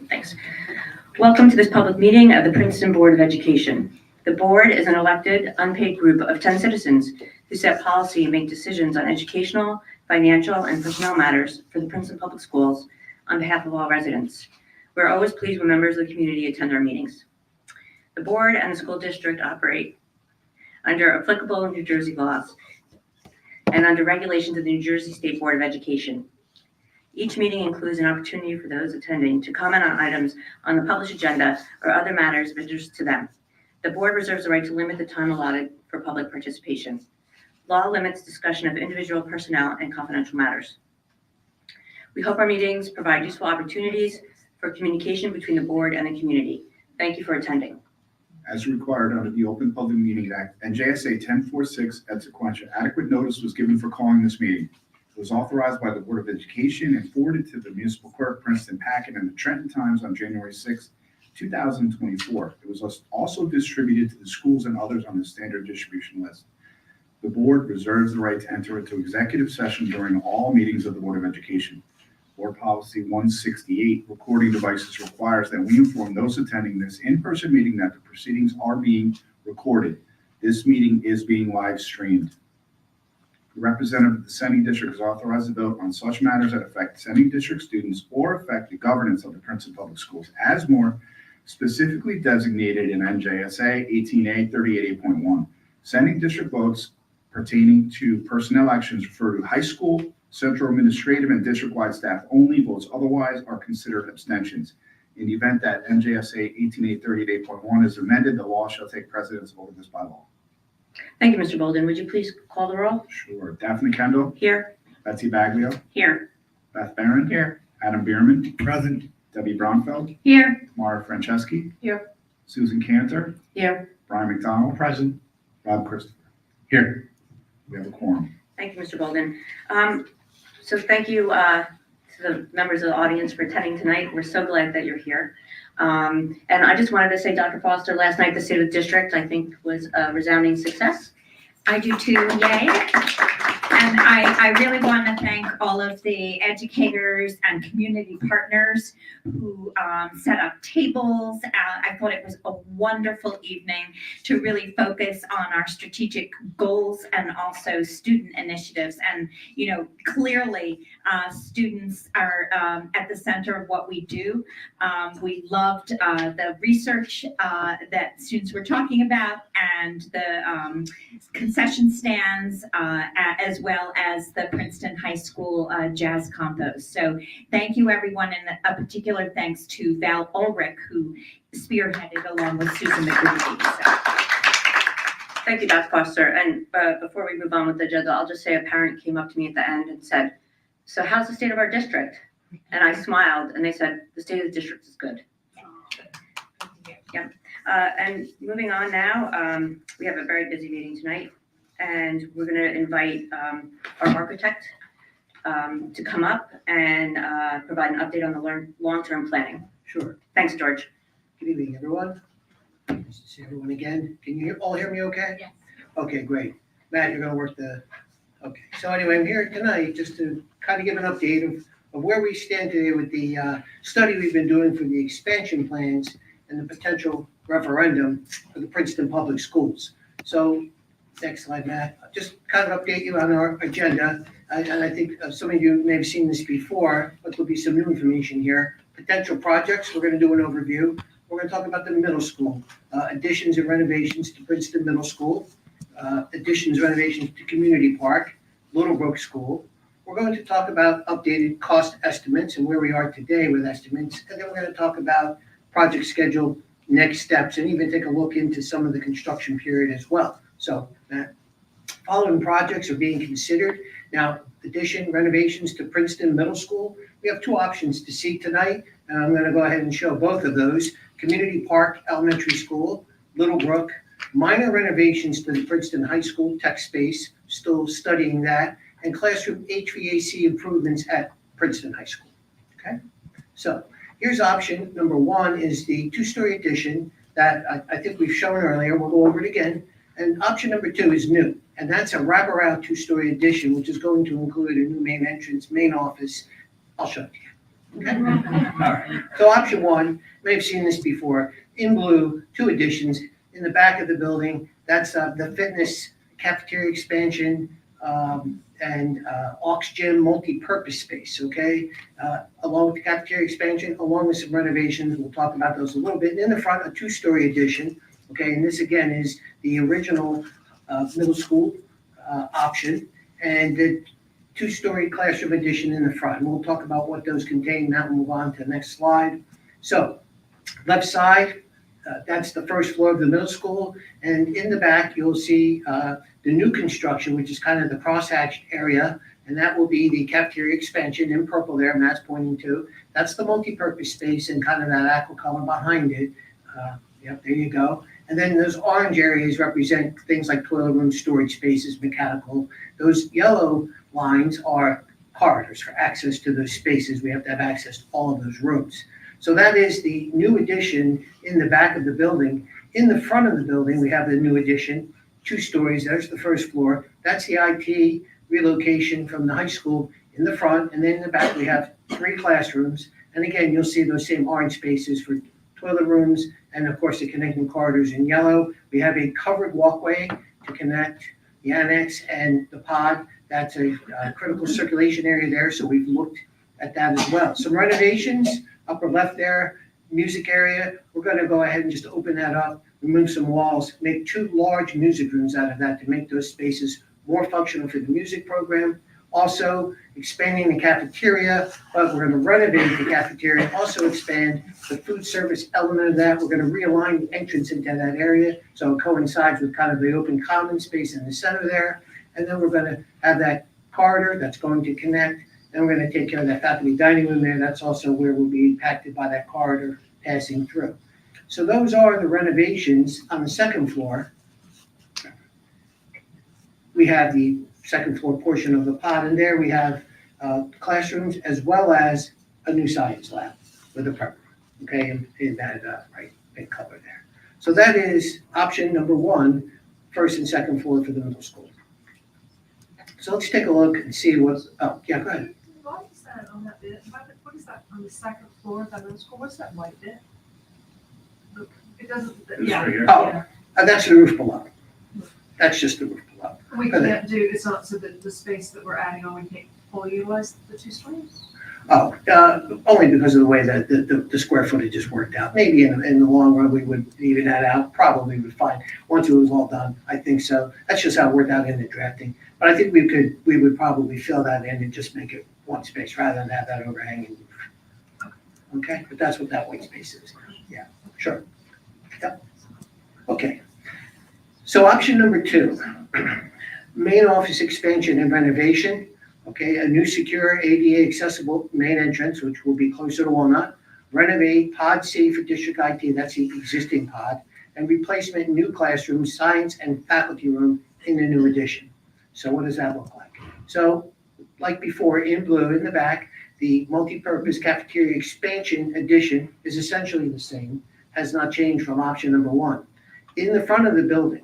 Thanks. Welcome to this public meeting of the Princeton Board of Education. The board is an elected, unpaid group of 10 citizens who set policy and make decisions on educational, financial, and personnel matters for the Princeton Public Schools on behalf of all residents. We're always pleased when members of the community attend our meetings. The board and the school district operate under applicable New Jersey laws and under regulations of the New Jersey State Board of Education. Each meeting includes an opportunity for those attending to comment on items on the published agenda or other matters of interest to them. The board reserves the right to limit the time allotted for public participation. Law limits discussion of individual personnel and confidential matters. We hope our meetings provide useful opportunities for communication between the board and the community. Thank you for attending. As required under the Open Public Meeting Act, NJSA 1046 et sequentia, adequate notice was given for calling this meeting. It was authorized by the Board of Education and forwarded to the municipal clerk, Princeton Packet, and the Trenton Times on January 6, 2024. It was also distributed to the schools and others on the standard distribution list. The board reserves the right to enter into executive session during all meetings of the Board of Education. Board Policy 168, recording devices, requires that we inform those attending this in-person meeting that the proceedings are being recorded. This meeting is being live streamed. The representative of the sending district is authorized to vote on such matters that affect sending district students or affect the governance of the Princeton Public Schools, as more specifically designated in NJSA 18A 38.8.1. Sending district votes pertaining to personnel actions refer to high school, central administrative, and district-wide staff only. Votes otherwise are considered abstentions. In the event that NJSA 18A 38.8.1 is amended, the law shall take precedence over this bylaw. Thank you, Mr. Bolden. Would you please call the roll? Sure. Daphne Kendall. Here. Betsy Baglio. Here. Beth Barron. Here. Adam Bierman. Present. Debbie Bronfeld. Here. Mara Franceschi. Here. Susan Cantor. Here. Brian McDonald. Present. Rob Christopher. Here. We have a quorum. Thank you, Mr. Bolden. So thank you to the members of the audience for attending tonight. We're so glad that you're here. And I just wanted to say, Dr. Foster, last night the State of the District, I think, was a resounding success. I do too, yay. And I really want to thank all of the educators and community partners who set up tables. I thought it was a wonderful evening to really focus on our strategic goals and also student initiatives. And, you know, clearly students are at the center of what we do. We loved the research that students were talking about and the concession stands as well as the Princeton High School Jazz Combos. So thank you, everyone, and a particular thanks to Val Ulrich, who spearheaded along with Susan McGreevy. So. Thank you, Dr. Foster. And before we move on with the agenda, I'll just say a parent came up to me at the end and said, "So how's the state of our district?" And I smiled, and they said, "The state of the district is good." Yeah. And moving on now, we have a very busy meeting tonight, and we're going to invite our architect to come up and provide an update on the long-term planning. Sure. Thanks, George. Good evening, everyone. Nice to see everyone again. Can you all hear me okay? Yes. Okay, great. Matt, you're going to work the... Okay. So anyway, I'm here tonight just to kind of give an update of where we stand today with the study we've been doing for the expansion plans and the potential referendum for the Princeton Public Schools. So next slide, Matt. I'll just kind of update you on our agenda. And I think some of you may have seen this before, but there'll be some new information here. Potential projects, we're going to do an overview. We're going to talk about the middle school, additions and renovations to Princeton Middle School, additions, renovations to Community Park, Little Brook School. We're going to talk about updated cost estimates and where we are today with estimates. And then we're going to talk about project schedule, next steps, and even take a look into some of the construction period as well. So following projects are being considered. Now, addition renovations to Princeton Middle School, we have two options to see tonight, and I'm going to go ahead and show both of those. Community Park Elementary School, Little Brook, minor renovations to the Princeton High School tech space, still studying that, and classroom HVAC improvements at Princeton High School. Okay, so here's option number one is the two-story addition that I think we've shown earlier. We'll go over it again. And option number two is new, and that's a wraparound two-story addition, which is going to include a new main entrance, main office. I'll show it to you. Okay? All right. So option one, you may have seen this before, in blue, 2 additions in the back of the building. That's the fitness cafeteria expansion and aux gym multi-purpose space, okay? Along with the cafeteria expansion, along with some renovations, we'll talk about those a little bit. And in the front, a 2-story addition, okay? And this again is the original middle school option, and the 2-story classroom addition in the front. And we'll talk about what those contain. Now we'll move on to the next slide. So left side, that's the first floor of the middle school. And in the back, you'll see the new construction, which is kind of the crosshatched area. And that will be the cafeteria expansion in purple there, Matt's pointing to. That's the multi-purpose space and kind of that aqua color behind it. Yep, there you go. And then those orange areas represent things like toilet room, storage spaces, mechanical. Those yellow lines are corridors for access to those spaces. We have to have access to all of those rooms. So that is the new addition in the back of the building. In the front of the building, we have the new addition, 2 stories. There's the first floor. That's the IT relocation from the high school in the front. And then in the back, we have 3 classrooms. And again, you'll see those same orange spaces for toilet rooms and of course the connecting corridors in yellow. We have a covered walkway to connect the annex and the pod. That's a critical circulation area there. So we've looked at that as well. Some renovations, upper left there, music area. We're going to go ahead and just open that up, remove some walls, make 2 large music rooms out of that to make those spaces more functional for the music program. Also expanding the cafeteria, but we're going to renovate the cafeteria, also expand the food service element of that. We're going to realign the entrance into that area so it coincides with kind of the open common space in the center there. And then we're going to have that corridor that's going to connect. And we're going to take care of that faculty dining room there. That's also where we'll be impacted by that corridor passing through. So those are the renovations on the second floor. We have the second floor portion of the pod, and there we have classrooms as well as a new science lab with a prep room, okay, in that right big color there. So that is option number 1, first and second floor for the middle school. So let's take a look and see what's, oh, yeah, go ahead. Why is that on that bit? What is that on the second floor of that middle school? What's that white bit? It doesn't, This yeah. right here. Oh, that's the roof below. That's just the roof below. We can't do, it's not so that the space that we're adding on, we can't fully utilize the 2 stories? Oh, only because of the way that the square footage is worked out. Maybe in the long run, we would even that out, probably would find, once it was all done, I think so. That's just how it worked out in the drafting. But I think we would probably fill that in and just make it one space rather than have that overhanging roof. Okay, but that's what that white space is. Yeah, sure. Yep. Okay. So option number 2, main office expansion and renovation. Okay, a new secure ADA accessible main entrance, which will be closer to Walnut. Renovate Pod C for District IT, that's the existing pod. And replacement new classroom, science and faculty room in the new addition. So what does that look like? So like before, in blue in the back, the multi-purpose cafeteria expansion addition is essentially the same, has not changed from option number 1. In the front of the building,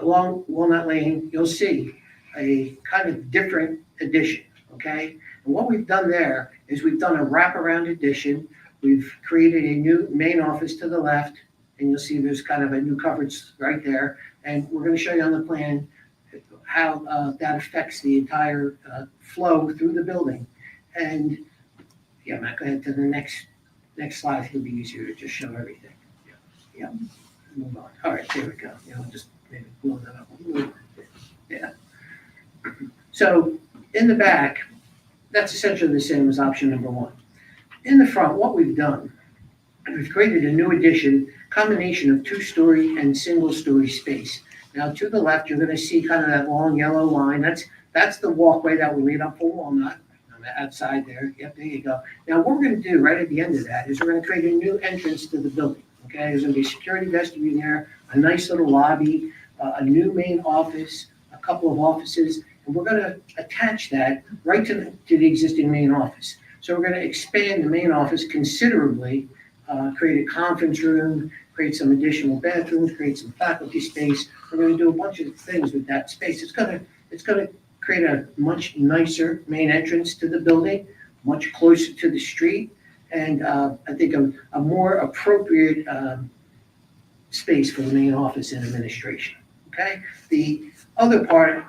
along Walnut Lane, you'll see a kind of different addition, okay? And what we've done there is we've done a wraparound addition. We've created a new main office to the left, and you'll see there's kind of a new coverage right there. And we're going to show you on the plan how that affects the entire flow through the building. And yeah, Matt, go ahead to the next slide. It'll be easier to just show everything. Yeah, move on. All right, there we go. Just maybe blow that up a little bit. Yeah. So in the back, that's essentially the same as option number 1. In the front, what we've done, we've created a new addition, combination of 2-story and single-story space. Now to the left, you're going to see kind of that long yellow line. That's the walkway that we laid up for Walnut on the outside there. Yep, there you go. Now what we're going to do right at the end of that is we're going to create a new entrance to the building. Okay, there's going to be a security vestibule there, a nice little lobby, a new main office, a couple of offices, and we're going to attach that right to the existing main office. So we're going to expand the main office considerably, create a conference room, create some additional bathrooms, create some faculty space. We're going to do a bunch of things with that space. It's going to create a much nicer main entrance to the building. much closer to the street, and I think a more appropriate space for the main office and administration, okay? The other part,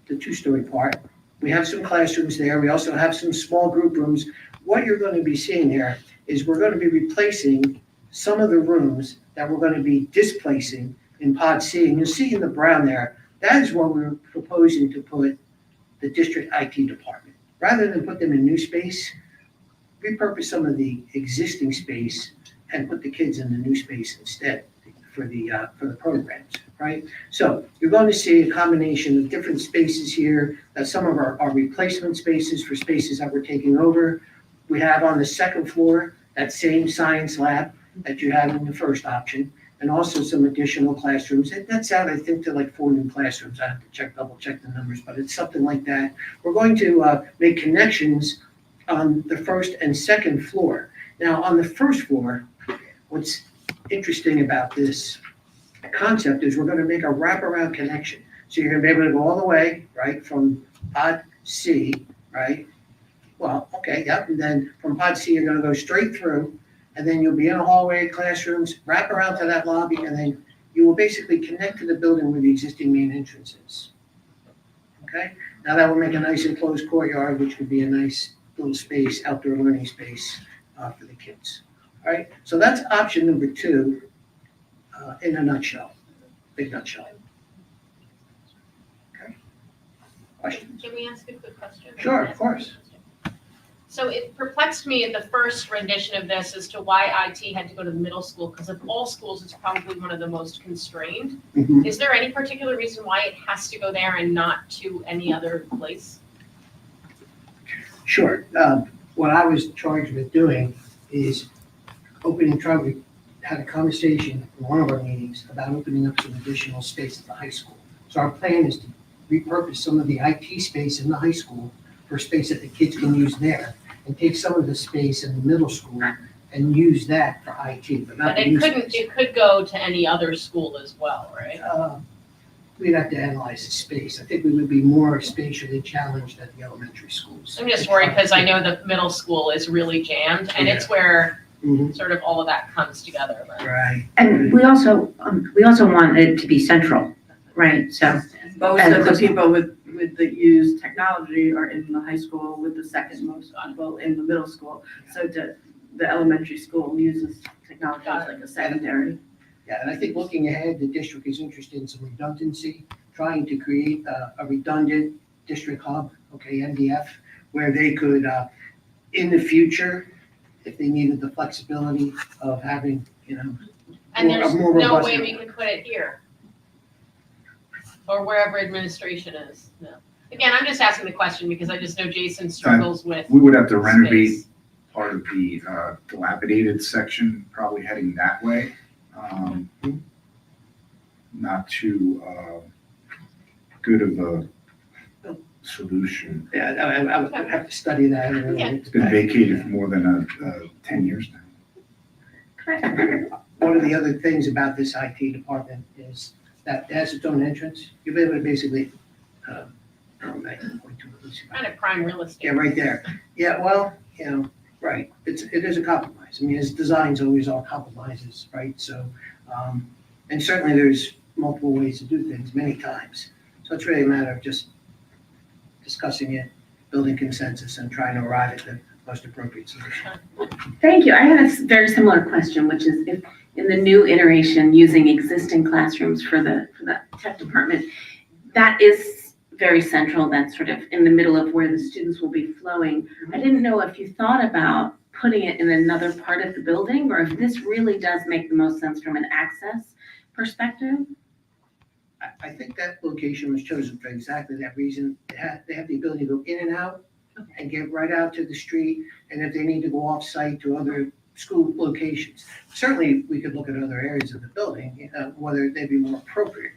the two-story part, we have some classrooms there. We also have some small group rooms. What you're going to be seeing there is we're going to be replacing some of the rooms that we're going to be displacing in Pod C. And you'll see in the brown there, that is where we're proposing to put the district IT department. Rather than put them in new space, repurpose some of the existing space and put the kids in the new space instead for the programs, right? So you're going to see a combination of different spaces here, that some of our replacement spaces for spaces that we're taking over. We have on the second floor that same science lab that you had in the first option, and also some additional classrooms. That's out, I think, to like 4 new classrooms. I have to double check the numbers, but it's something like that. We're going to make connections on the first and second floor. Now, on the first floor, what's interesting about this concept is we're going to make a wraparound connection. So you're going to be able to go all the way, right, from Pod C, right? Well, okay, yep, and then from Pod C, you're going to go straight through, and then you'll be in a hallway, classrooms, wrap around to that lobby, and then you will basically connect to the building where the existing main entrance is. Okay? Now that will make a nice enclosed courtyard, which would be a nice little space, outdoor learning space for the kids. All right, so that's option number 2 in a nutshell, big nutshell. Okay. Questions? Can we ask a quick question? Sure, of course. So it perplexed me at the first rendition of this as to why IT had to go to the middle school, because of all schools, it's probably one of the most constrained. Mhm. Is there any particular reason why it has to go there and not to any other place? Sure. What I was charged with doing is we had a conversation in one of our meetings about opening up some additional space at the high school. So our plan is to repurpose some of the IT space in the high school for space that the kids can use there, and take some of the space in the middle school and use that for IT, but not But the it new couldn't, space. it could go to any other school as well, right? We'd have to analyze the space. I think we would be more spatially challenged at the elementary schools. I'm just worried because I know the middle school is really jammed, and it's where Mhm. sort of all of that comes together, but. Right. And we also want it to be central, right? So, Most And of the close- people that use technology are in the high school, with the second most people in the middle school. So the elementary school uses technology as like a secondary. Yeah, and I think looking ahead, the district is interested in some redundancy, trying to create a redundant district hub, okay, MDF, where they could, in the future, if they needed the flexibility of having, And More- there's more no robust way we network. can put it here. Or wherever administration is, no. Again, I'm just asking the question because I just know Jason struggles with We would have to renovate space. part of the dilapidated section, probably heading that way. Not too good of a solution. yeah, I would have to study that. Yeah. It's been vacated for more than 10 years now. One of the other things about this IT department is that it has its own entrance. You'll be able to basically, Kind of prime real estate. yeah, right there. Yeah, well, right, it is a compromise. I mean, as design's always all compromises, right? So, and certainly there's multiple ways to do things many times. So it's really a matter of just discussing it, building consensus, and trying to arrive at the most appropriate solution. thank you. I had a very similar question, which is if in the new iteration, using existing classrooms for the tech department, that is very central, that's sort of in the middle of where the students will be flowing. I didn't know if you thought about putting it in another part of the building, or if this really does make the most sense from an access perspective. I think that location was chosen for exactly that reason. They have the ability to go in and out and get right out to the street, and if they need to go off-site to other school locations. Certainly, we could look at other areas of the building, whether they'd be more appropriate.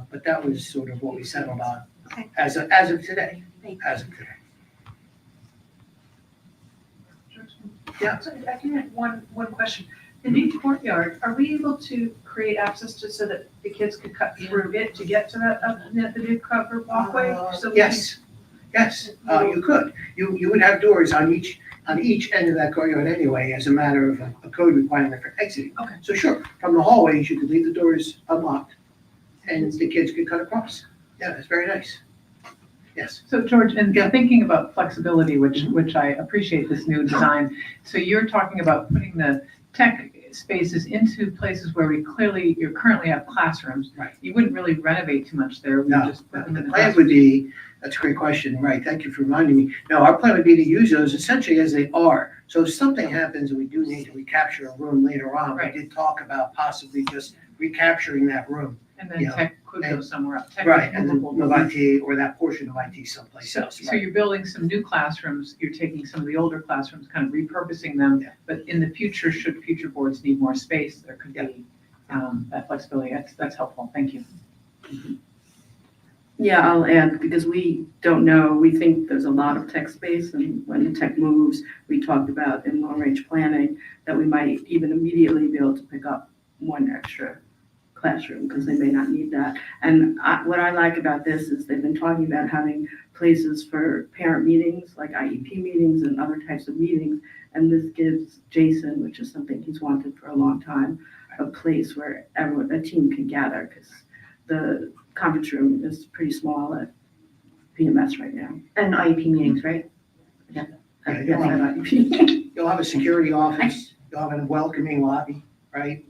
But that was sort of what we settled on Okay. as of today, as of today. Yeah. So I can have one question. The new courtyard, are we able to create access to, so that the kids could cut through it to get to that, the new covered walkway? So we can- Yes, you could. You would have doors on each on each end of that courtyard anyway, as a matter of a code requirement for exiting. Okay. So sure, from the hallways, you could leave the doors unlocked, and the kids could cut across. Yeah, it's very nice. Yes. So George, and thinking about flexibility, which I appreciate this new design, so you're talking about putting the tech spaces into places where you currently have classrooms. Right. You wouldn't really renovate too much there. We No, just put them the in the plan classrooms. would be, that's a great question, right, thank you for reminding me. No, our plan would be to use those essentially as they are. So if something happens and we do need to recapture a room later on, we Right. did talk about possibly just recapturing that room. And then Yeah. tech could go somewhere else. Tech is Right, and then movable. move IT, or that portion of IT someplace So, else. so you're building some new classrooms, you're taking some of the older classrooms, kind of repurposing them, Yeah. but in the future, should future boards need more space, there could be that flexibility. That's helpful, thank you. Yeah, I'll add, because we don't know, we think there's a lot of tech space, and when the tech moves, we talked about in long-range planning that we might even immediately be able to pick up one extra classroom, because they may not need that. And what I like about this is they've been talking about having places for parent meetings, like IEP meetings and other types of meetings, and this gives Jason, which is something he's wanted for a long time, a place where a team can gather, because the conference room is pretty small at PMS right now. And IEP meetings, right? Yes, Yeah, at IEP. You'll have a security office, you'll have a welcoming lobby, right?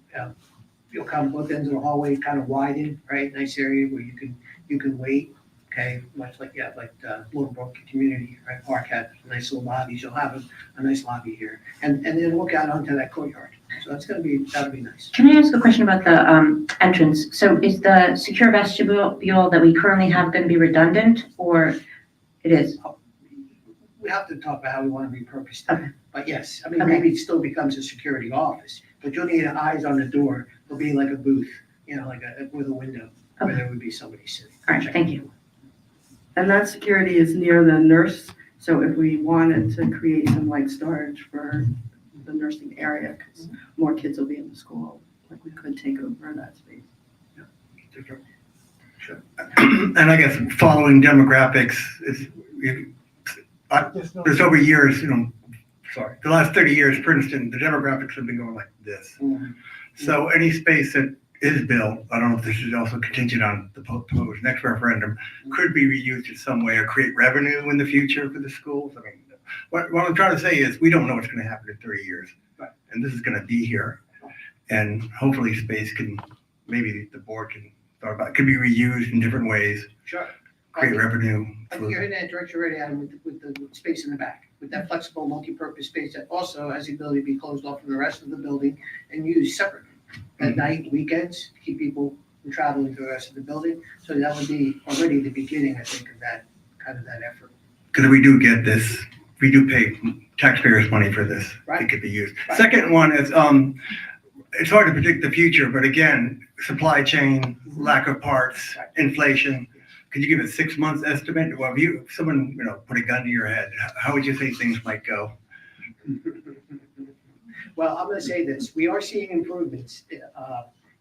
You'll come both ends of the hallway, kind of widen, right? Nice area where you can wait, okay? Much like, Little Brook Community, right? Park had nice little lobbies. You'll have a nice lobby here. And then look out onto that courtyard. So that'll be nice. Can I ask a question about the entrance? So is the secure vestibule that we currently have going to be redundant, or it is? We have to talk about how we want to repurpose Okay. that. But yes, I mean, Okay. maybe it still becomes a security office, but you'll need eyes on the door. It'll be like a booth, with a window where there would be somebody sitting. All right, thank you. And that security is near the nurse, so if we wanted to create some like storage for the nursing area, because more kids will be in the school, like we could take over that space. Sure. And I guess following demographics there's over years, the last 30 years, Princeton, the demographics have been going like this. Mhm. So any space that is built, I don't know if this is also contingent on the proposed next referendum, could be reused in some way or create revenue in the future for the schools. I mean, what I'm trying to say is we don't know what's going to happen in 30 years. Right. And this is going to be here. And hopefully space maybe the board can thought about, could be reused in different ways, Sure. create revenue. I think you're in that direction already, Adam, with the space in the back, with that flexible multi-purpose space that also has the ability to be closed off from the rest of the building and used separately at night, weekends, to keep people from traveling to the rest of the building. So that would be already the beginning, I think, of that effort. Because we do get this, we do pay taxpayers' money for this. Right. It could be used. Right. Second one is, it's hard to predict the future, but again, supply chain, lack of parts, inflation. Could you give a 6 months estimate? Well, if someone, put a gun to your head, how would you say things might go? Well, I'm gonna say this, we are seeing improvements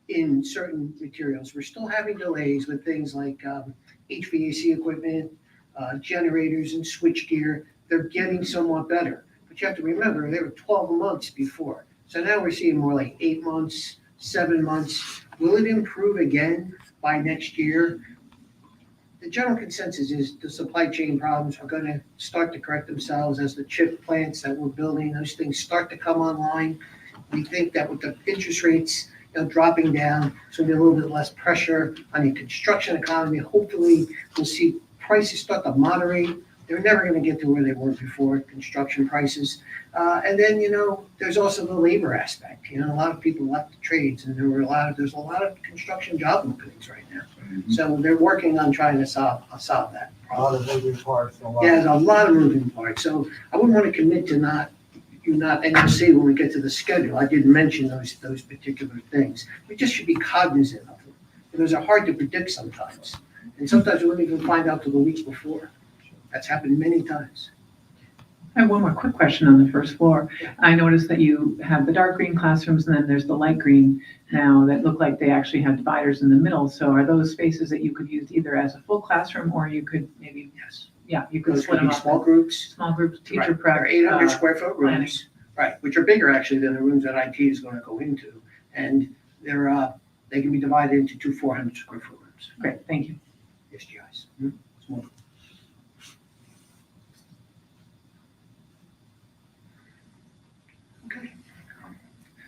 in certain materials. We're still having delays with things like HVAC equipment, generators and switchgear. They're getting somewhat better. But you have to remember, they were 12 months before. So now we're seeing more like 8 months, 7 months. Will it improve again by next year? The general consensus is the supply chain problems are gonna start to correct themselves as the chip plants that we're building, those things start to come online. We think that with the interest rates, dropping down, so there'll be a little bit less pressure on the construction economy. Hopefully, we'll see prices start to moderate. They're never gonna get to where they were before, construction prices. And then, there's also the labor aspect. A lot of people left the trades, and there's a lot of construction job openings right now. So they're working on trying to solve that A lot problem. of moving parts. Yeah, there's a lot of moving parts. So I wouldn't want to commit to not, and you'll see when we get to the schedule, I did mention those particular things. We just should be cognizant of them. Those are hard to predict sometimes. And sometimes we don't even find out till the weeks before. That's happened many times. I have one more quick question on the first floor. Yeah. I noticed that you have the dark green classrooms and then there's the light green now that look like they actually have dividers in the middle. So are those spaces that you could use either as a full classroom or you could maybe Yes. Yeah, you could Those split could them be up. small groups. Small groups, teacher Right, prep. they're 800 uh, square foot rooms, right, which are bigger actually than the rooms that IT is going to go into. And they can be divided into two 400 square foot rooms, Great, thank you. SGIs. Small. Okay.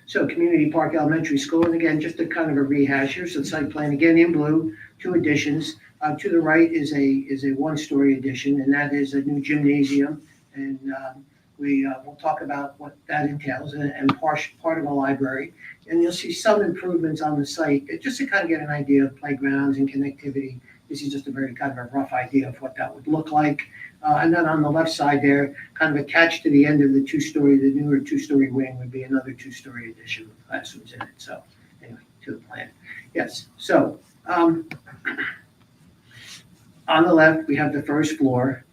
So Community Park Elementary School, and again, just a kind of a rehash, here's the site plan, again in blue, 2 additions. To the right is a one-story addition, and that is a new gymnasium. And we'll talk about what that entails, and part of a library. And you'll see some improvements on the site, just to kind of get an idea of playgrounds and connectivity. This is just a very kind of a rough idea of what that would look like. And then on the left side there, kind of attached to the end of the the newer two-story wing would be another two-story addition with classrooms in it. So anyway, to the plan. Yes, so on the left, we have the first floor.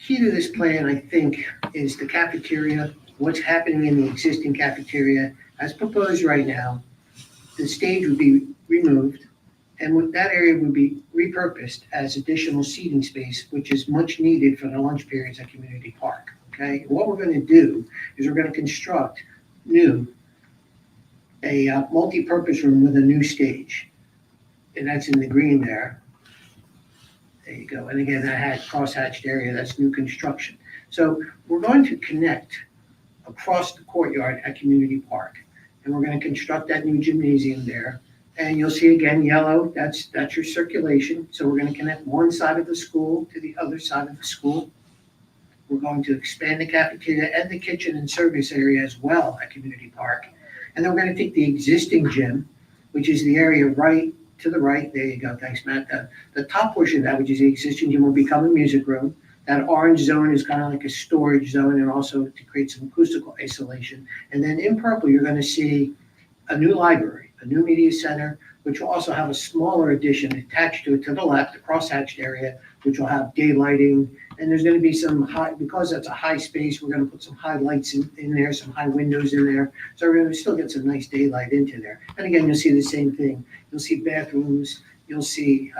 Key to this plan, I think, is the cafeteria, what's happening in the existing cafeteria as proposed right now. The stage would be removed, and that area would be repurposed as additional seating space, which is much needed for the lunch periods at Community Park, okay? What we're gonna do is we're gonna construct a multi-purpose room with a new stage, and that's in the green there. There you go. And again, that had cross-hatched area, that's new construction. So we're going to connect across the courtyard at Community Park. And we're going to construct that new gymnasium there. And you'll see again, yellow, that's your circulation. So we're going to connect one side of the school to the other side of the school. We're going to expand the cafeteria and the kitchen and service area as well at Community Park. And then we're going to take the existing gym, which is the area right to the right, there you go, thanks Matt. The top portion of that, which is the existing gym, will become a music room. That orange zone is kind of like a storage zone, and also to create some acoustical isolation. And then in purple, you're going to see a new library, a new media center, which will also have a smaller addition attached to it to the left, a crosshatched area, which will have daylighting. And there's going to be some high, because that's a high space, we're going to put some high lights in there, some high windows in there. So we're going to still get some nice daylight into there. And again, you'll see the same thing. You'll see bathrooms, you'll see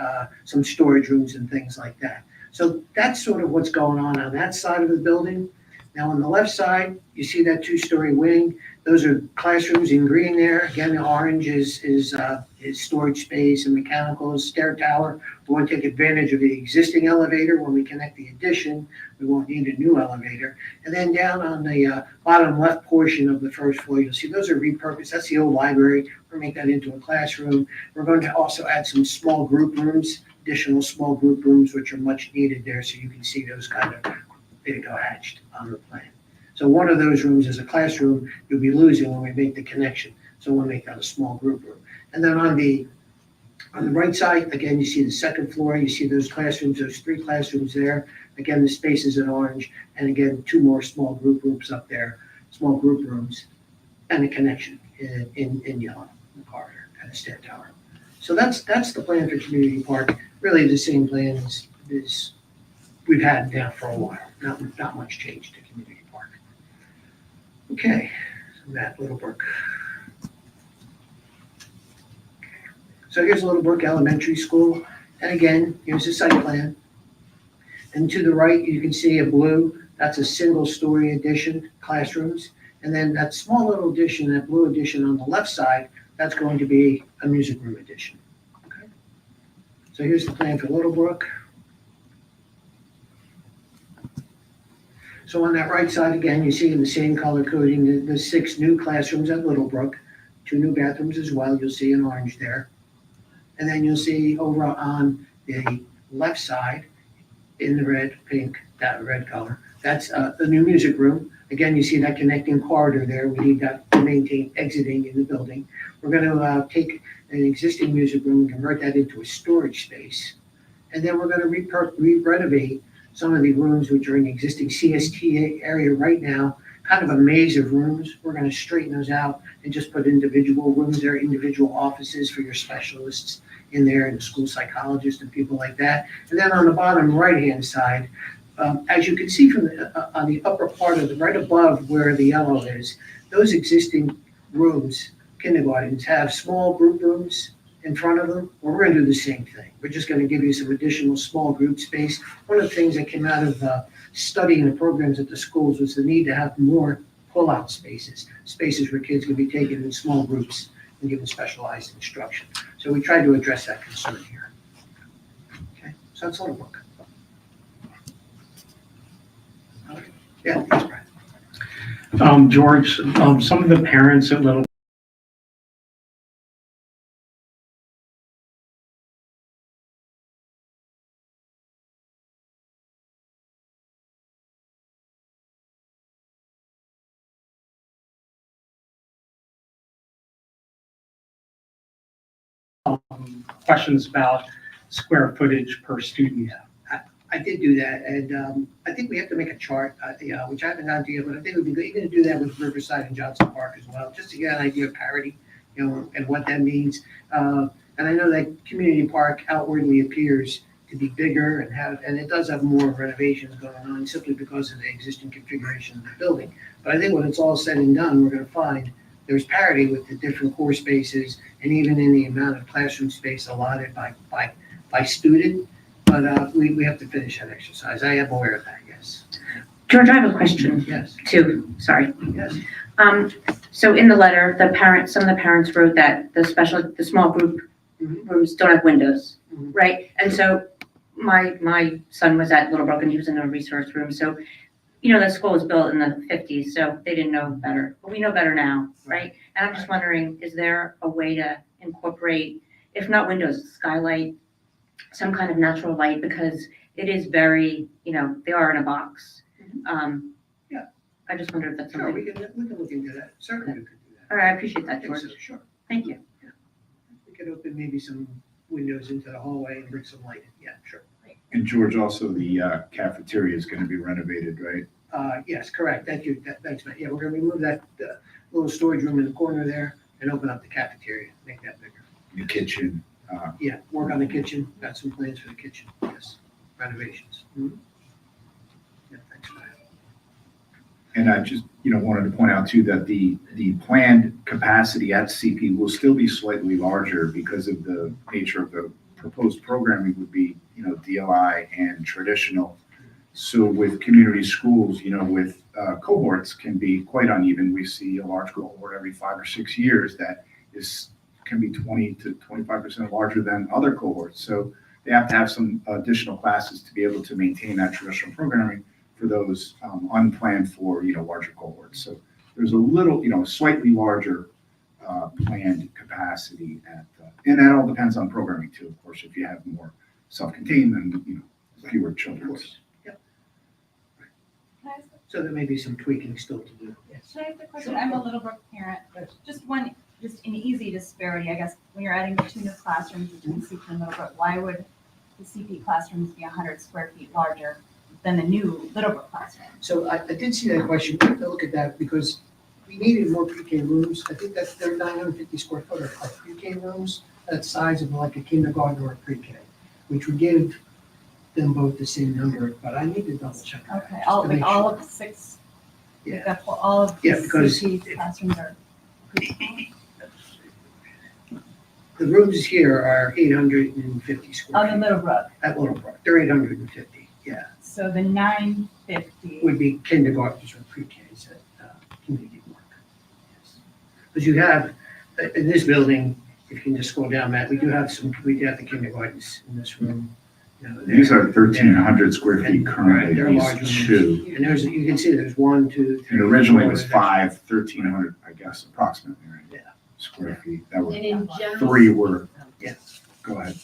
some storage rooms and things like that. So that's sort of what's going on that side of the building. Now on the left side, you see that two-story wing. Those are classrooms in green there. Again, the orange is storage space and mechanical stair tower. We want to take advantage of the existing elevator when we connect the addition. We won't need a new elevator. And then down on the bottom left portion of the first floor, you'll see those are repurposed. That's the old library. We're going to make that into a classroom. We're going to also add some small group rooms, additional small group rooms, which are much needed there. So you can see those kind of, there you go, hatched on the plan. So one of those rooms is a classroom you'll be losing when we make the connection. So we'll make that a small group room. And then on the right side, again, you see the second floor, you see those classrooms, those 3 classrooms there. Again, the space is in orange. And again, 2 more small group rooms up there, small group rooms, and a connection in yellow, in the corridor, and a stair tower. So that's the plan for Community Park. Really the same plan as we've had now for a while. Not much change to Community Park. Okay, so Matt Littlebrook. So here's Littlebrook Elementary School. And again, here's the site plan. And to the right, you can see a blue, that's a single-story addition, classrooms. And then that small little addition, that blue addition on the left side, that's going to be a music room addition. Okay. So here's the plan for Littlebrook. So on that right side, again, you see in the same color coding, the 6 new classrooms at Littlebrook, 2 new bathrooms as well. You'll see in orange there. And then you'll see over on the left side, in the red, pink, that red color, that's the new music room. Again, you see that connecting corridor there. We need that to maintain exiting in the building. We're going to take an existing music room and convert that into a storage space. And then we're going to re-renovate some of the rooms which are in the existing CST area right now, kind of a maze of rooms. We're going to straighten those out and just put individual rooms there, individual offices for your specialists in there, and the school psychologist and people like that. And then on the bottom right-hand side, as you can see from on the upper part of right above where the yellow is, those existing rooms, kindergartens, have small group rooms in front of them, well, we're gonna do the same thing. We're just gonna give you some additional small group space. One of the things that came out of studying the programs at the schools was the need to have more pull-out spaces, spaces where kids can be taken in small groups and given specialized instruction. So we tried to address that concern here. Okay, so that's a little book. Yeah, thanks, Brad. George, some of the parents at Little questions about square footage per student. I did do that, and I think we have to make a chart, which I haven't gone to yet, but I think it would be good even to do that with Riverside and Johnson Park as well, just to get an idea of parity, and what that means. And I know that Community Park outwardly appears to be bigger and it does have more renovations going on simply because of the existing configuration of the building. But I think when it's all said and done, we're gonna find there's parity with the different core spaces and even in the amount of classroom space allotted by student. But we have to finish that exercise. I am aware of that, yes. George, I have a question Yes, too, sorry. yes. So in the letter, some of the parents wrote that the small group rooms don't have windows, Mhm. right? And so my son was at Little Brook and he was in a resource room, so, the school was built in the 50s, so they didn't know better, but we know better now, right? And I'm just wondering, is there a way to incorporate, if not windows, skylight, some kind of natural light, because it is very, they are in a box. Yeah. I just wonder if that's Sure, something. we can look into that. Certainly we could do that. All right, I appreciate I that, think George. so, sure. Thank you. We could open maybe some windows into the hallway and bring some light in. Yeah, sure. And George, also the cafeteria is going to be renovated, right? Yes, correct. Thank you. Thanks, Matt. Yeah, we're gonna remove that little storage room in the corner there and open up the cafeteria, make that bigger. The kitchen. Yeah, work on the kitchen. Got some plans for the kitchen. Yes, renovations. Mhm. Yeah, thanks, Matt. And I just, wanted to point out too that the planned capacity at CP will still be slightly larger because of the nature of the proposed programming would be, DLI and traditional. So with community schools, with cohorts can be quite uneven. We see a large cohort every 5 or 6 years that can be 20 to 25% larger than other cohorts. So they have to have some additional classes to be able to maintain that traditional programming for those unplanned for, larger cohorts. So there's a little, slightly larger planned capacity and that all depends on programming too, of course. If you have more self-contained, then, fewer children. Of course. Yep. So there may be some tweaking still to do. Yes. Can I ask a question? I'm a Little Brook parent, but just an easy disparity, I guess, when you're adding the 2 new classrooms between CP and Little Brook, why would the CP classrooms be 100 square feet larger than the new Little Brook classroom? So I did see that question. We have to look at that because we needed more pre-K rooms. I think that's they're 950 square foot are pre-K rooms, that size of like a kindergarten or a pre-K, which would give them both the same number, but I need to double check. that Okay, just all to make all sure. of 6, Yeah. all of the Yeah, because CP classrooms are. the rooms here are 850 Oh, square the feet Little Brook, at Little Brook. They're 850, yeah. so the 950. Would be kindergartens or pre-Ks at community work. Because you have, in this building, if you can just scroll down, Matt, we do have the kindergartens in this room. These are 1,300 square feet And- currently, they're large these rooms. two. And you can see there's 1, 2, 3. And originally it was 4, 1,300, I guess, approximately, right? Yeah. Square feet. That were, And in general. 3 were. Yeah. Go ahead.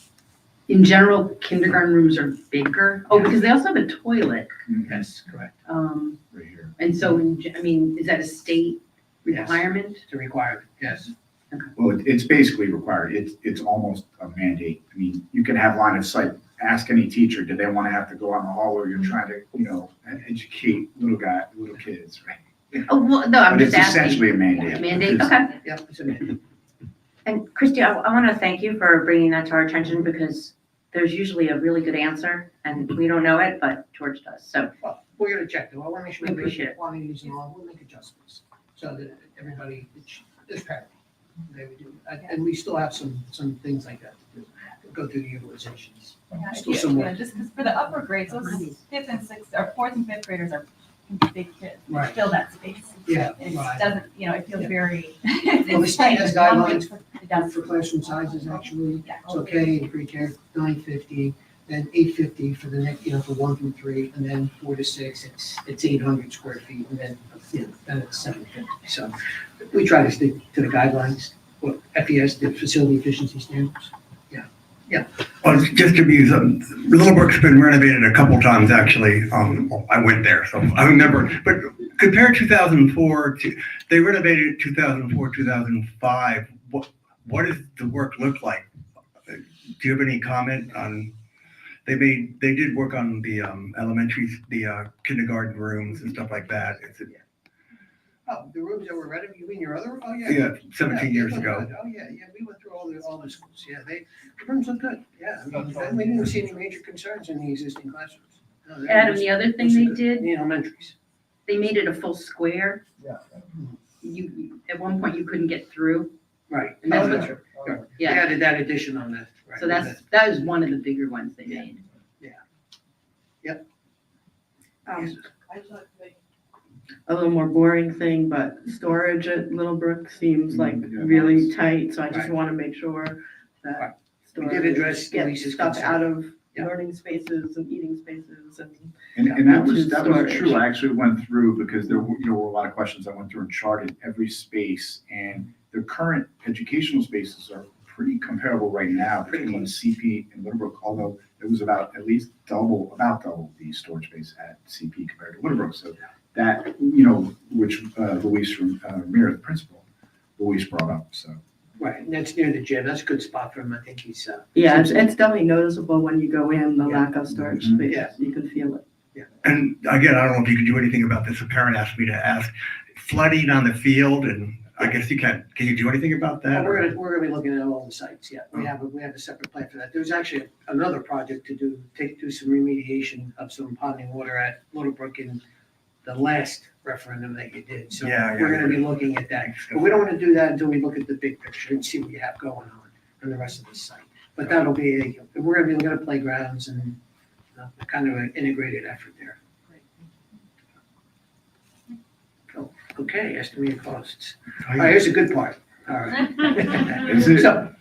In general, kindergarten rooms are bigger. Oh, because they also have a toilet. Yes, correct. Right here. And so, is that a state Yes. requirement? It's a requirement, yes. Well, it's basically required. It's almost a mandate. I mean, you can have line of sight. Ask any teacher, do they want to have to go on the hall where you're trying to, educate little kids, right? Oh, well, no, I'm But just it's asking. essentially a mandate. Mandate, It's- okay. Yep, it's a mandate. And Christy, I want to thank you for bringing that to our attention because there's usually a really good answer and we don't know it, but George does. So Well, we're gonna check though. I want to make sure We we appreciate it. quantities and all, we'll make adjustments so that everybody, there's parity. they would do. And we still have some things like that to do, go through the utilizations. Yeah, Still some work. just because for the upper grades, those fifth and sixth, or fourth and fifth graders are big kids. They Right. fill that space. Yeah, It right. doesn't, it feels Yeah. very. Well, the state has guidelines It does. for classroom sizes, actually. Yeah. It's okay in pre-care, 950, then 850 for the next, for 1 through 3, and then 4 to 6, it's 800 square feet, and then, then it's 750. So we try to stick to the guidelines, what FES, the facility efficiency standards. Well, just to be, Littlebrook's been renovated a couple times, actually. I went there, so I remember, but compare 2004 to, they renovated it 2004, 2005. What does the work look like? Do you have any comment on, they did work on the elementary, the kindergarten rooms and stuff like that. Oh, the rooms that were renovated, you mean your other, oh, yeah. Yeah, 17 years they look ago. good. Oh, yeah, we went through all the schools, yeah, the rooms look good, yeah. I mean, we didn't see any major concerns in the existing classrooms. No, they're- Adam, the other thing those are they good. did, The elementaries. they made it a full square. Yeah. At one point, you couldn't get through. Right. And that's Oh, what- right. They Yeah, added that addition on that, right. so that was one of the bigger ones they Yeah. made. A little more boring thing, but storage at Littlebrook seems like Yeah. really tight, so I just Right. want to make sure Right. that We did storage address gets Lisa's stuff concern. out of Yeah. learning spaces and eating spaces and. And that was Storage. true. I actually went through, because there were a lot of questions. I went through and charted every space, and the current educational spaces are pretty comparable right now between CP and Littlebrook, although it was about double the storage space at CP compared to Littlebrook. So that, which Luis from Mir, the principal, Luis brought up, so. Right, and that's near the gym, that's a good spot for him, I think he's, Yeah, it's definitely noticeable when you go in, the Yeah. lack of storage Mhm. space, Yeah. you can feel it. And again, I don't know if you can do anything about this. A parent asked me to ask. Flooding on the field, and I guess you can you do anything about that? well, we're gonna be looking at all the sites, yeah, we have a separate plan for that. There's actually another project to do some remediation of some ponding water at Littlebrook in the last referendum that you did, so Yeah, we're gonna be looking at that. But we don't wanna do that until we look at the big picture and see what you have going on in the rest of the site. But that'll be, we're gonna be looking at playgrounds and kind of an integrated effort there. Oh, okay, estimate costs. All right, here's a good part, all right. Is it? So,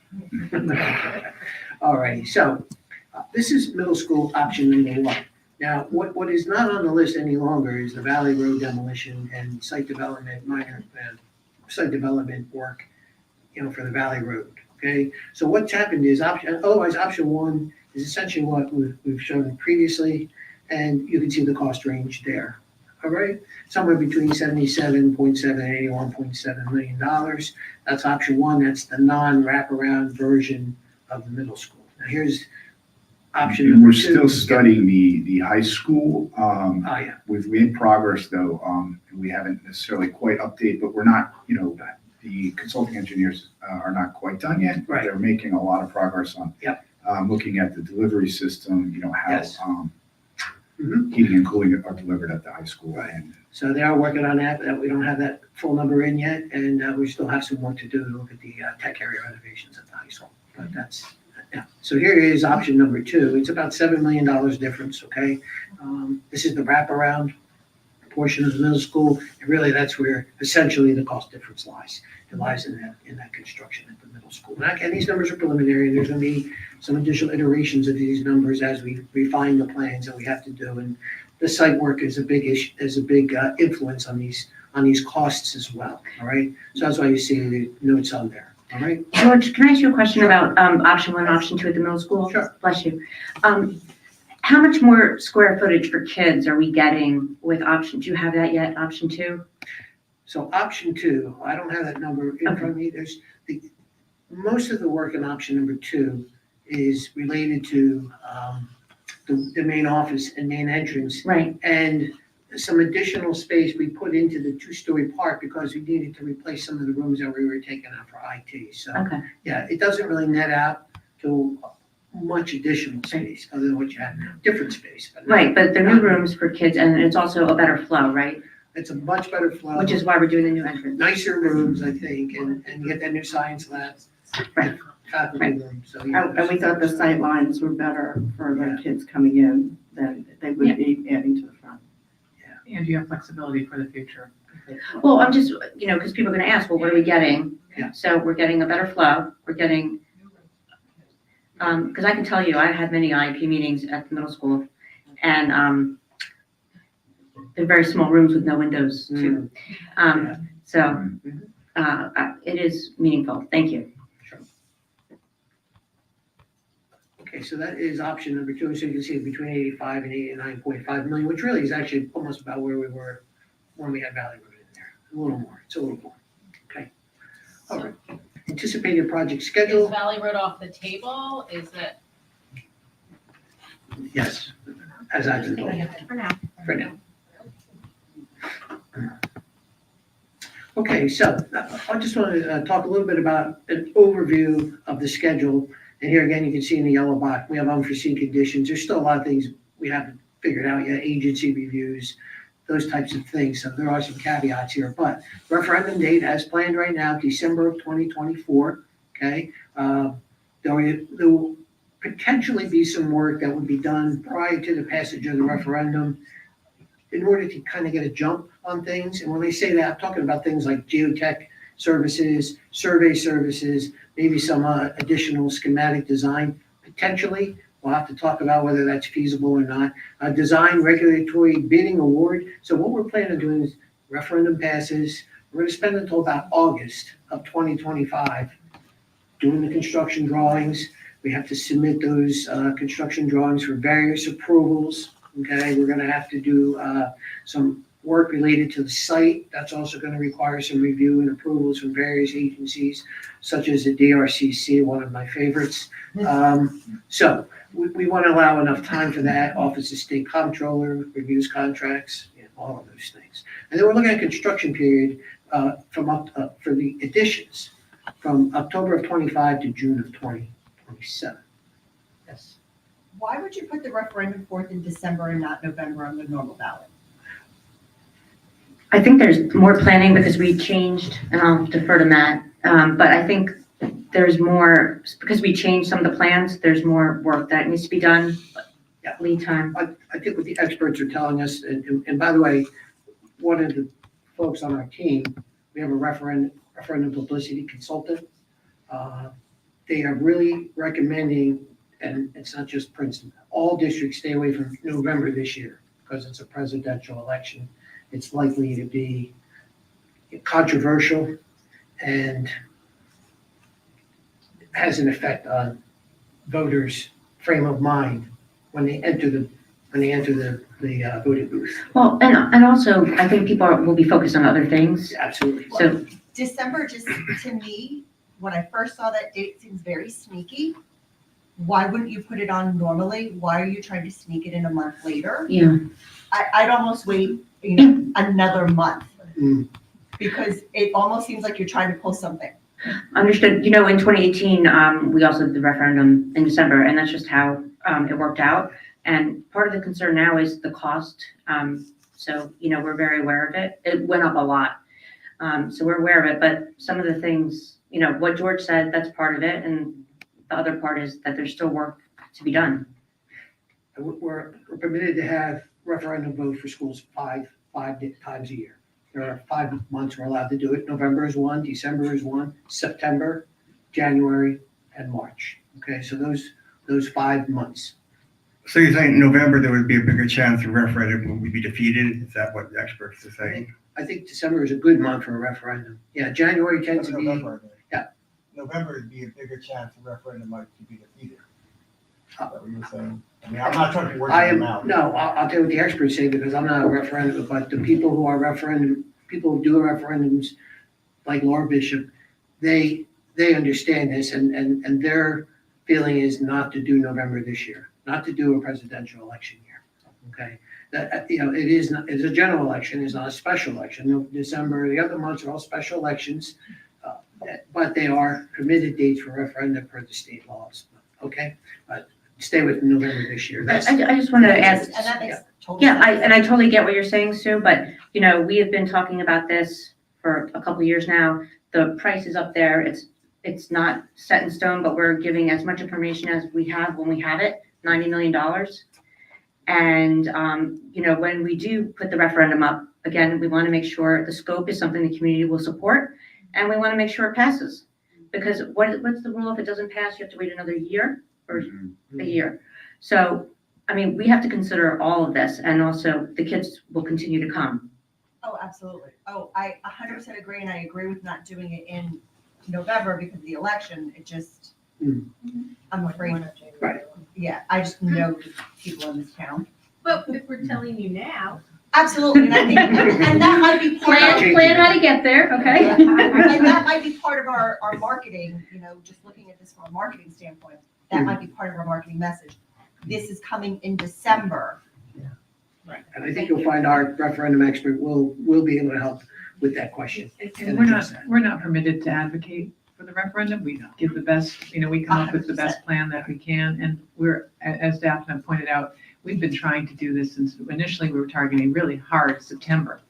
all righty, so this is middle school option number 1. Now, what is not on the list any longer is the Valley Road demolition and site development, site development work, for the Valley Road, okay? So what's happened is option 1 is essentially what we've shown previously, and you can see the cost range there, all right? Somewhere between $77.7 and $81.7 million. That's option 1, that's the non-wraparound version of the middle school. Now, here's option And number we're 2. still studying the high school. Oh, yeah. We've made progress though, and we haven't necessarily quite updated, but we're not, the consulting engineers are not quite done yet. Right. They're making a lot of progress on. Yep. Looking at the delivery system, how Yes. Mhm. heating and cooling are delivered at the high school. Right. And So they are working on that, but we don't have that full number in yet, and we still have some work to do to look at the tech area renovations at the high school. But that's, yeah. So here is option number 2. It's about $7 million difference, okay? This is the wraparound portion of the middle school, and really that's where essentially the cost difference lies. It lies in that construction at the middle school. And again, these numbers are preliminary, and there's gonna be some additional iterations of these numbers as we refine the plans that we have to do. And the site work is a big issue, is a big influence on these costs as well, all right? So that's why you see the notes on there, all right? George, can I ask you a question about option 1 and option 2 at the middle school? Sure. Bless you. How much more square footage for kids are we getting with option? Do you have that yet, option 2? So option 2, I don't have that number in front of me. There's most of the work in option number 2 is related to the main office and main entrance, Right. and some additional space we put into the 2-story part because we needed to replace some of the rooms that we were taking out for IT. So, Okay. yeah, it doesn't really net out to much additional space other than what you have, different space. But Right, but they're new rooms for kids, and it's also a better flow, right? It's a much better flow. which is why we're doing the new entrance. Nicer rooms, I think, and you get that new science lab. Right. Faculty room, so. yeah, And we thought the sight lines were better for the kids coming in than they would be adding to the front. And you have flexibility for the future. Well, I'm just, because people are gonna ask, well, what are we getting? Yeah. So we're getting a better flow, we're getting, because I can tell you, I had many IEP meetings at the middle school, and, they're very small rooms with no windows too. So, it is meaningful, thank you. Okay, so that is option number 2, so you can see between 85 and 89.5 million, which really is actually almost about where we were when we had Valley Road in there, a little more, it's a little more, okay. All right, anticipated project Is schedule, Valley Road off the table? Is it? yes, as I've been told, For now. for now. Okay, so I just want to talk a little bit about an overview of the schedule. And here again, you can see in the yellow box, we have unforeseen conditions. There's still a lot of things we haven't figured out yet, agency reviews, those types of things. So there are some caveats here, but referendum date as planned right now, December of 2024, okay? There will potentially be some work that would be done prior to the passage of the referendum in order to kind of get a jump on things. And when they say that, I'm talking about things like geotech services, survey services, maybe some additional schematic design. Potentially, we'll have to talk about whether that's feasible or not. Design regulatory bidding award. So what we're planning on doing is referendum passes. We're going to spend until about August of 2025 doing the construction drawings. We have to submit those construction drawings for various approvals. Okay, we're going to have to do some work related to the site. That's also going to require some review and approvals from various agencies, such as the DRCC, one of my favorites. So we want to allow enough time for that. Office of State Comptroller reviews contracts, all of those things. And then we're looking at construction period for the additions from October of 25 to June of 2027. Yes. Why would you put the referendum forth in December and not November on the normal ballot? I think there's more planning because we changed, and I'll defer to Matt, but I think there's more, because we changed some of the plans, there's more work that needs to be done, Yeah. lead time. I think what the experts are telling us, and by the way, one of the folks on our team, we have a referendum publicity consultant. They are really recommending, and it's not just Princeton, all districts stay away from November this year because it's a presidential election. It's likely to be controversial and has an effect on voters' frame of mind when they enter the voting booth. Well, and also, I think people will be focused on other things, Absolutely. so, December just, to me, when I first saw that date, seems very sneaky. Why wouldn't you put it on normally? Why are you trying to sneak it in a month later? yeah. I'd almost wait, another month. Mm. Because it almost seems like you're trying to pull something. Understood. In 2018, we also did the referendum in December, and that's just how it worked out. And part of the concern now is the cost. So, we're very aware of it. It went up a lot. So we're aware of it, but some of the things, what George said, that's part of it. And the other part is that there's still work to be done. We're permitted to have referendum vote for schools five times a year. There are 5 months we're allowed to do it. November is one, December is one, September, January, and March. Okay, so those 5 months. So you're saying in November there would be a bigger chance the referendum would be defeated? Is that what the experts are saying? I think December is a good month for a referendum. Yeah, January tends to be, yeah. November would be a bigger chance the referendum might be defeated. Is that what you're saying? I mean, I'm not trying to be working them out. No, I'll tell you what the experts say because I'm not a referendum, but the people who do the referendums, like Laura Bishop, they understand this and their feeling is not to do November this year, not to do a presidential election year. Okay, that it's a general election, it's not a special election. December, the other months are all special elections, but they are permitted dates for referendum per the state laws. Okay, stay with November this year. That's, I just wanted to ask, And that makes total yeah, sense. I totally get what you're saying, Sue, but, you know, we have been talking about this for a couple of years now. The price is up there. It's not set in stone, but we're giving as much information as we have when we have it, $90 million. And, you know, when we do put the referendum up, again, we want to make sure the scope is something the community will support, and we want to make sure it passes. Because what's the rule? If it doesn't pass, you have to wait another year or a year. So, I mean, we have to consider all of this, and also the kids will continue to come. Oh, absolutely. Oh, I 100% agree, and I agree with not doing it in November because of the election. It just, I'm afraid. Right. Yeah, I just know people in this town. But if we're telling you now. Absolutely, and I think, and that might be part of, Plan how to get there, okay? and that might be part of our marketing, just looking at this from a marketing standpoint, that might be part of our marketing message. This is coming in December. and I think you'll find our referendum expert will be able to help with that question. And we're not permitted to advocate for the referendum. We give the best, we come up with the best plan that we can. And we're, as Daphne pointed out, we've been trying to do this since initially we were targeting really hard September.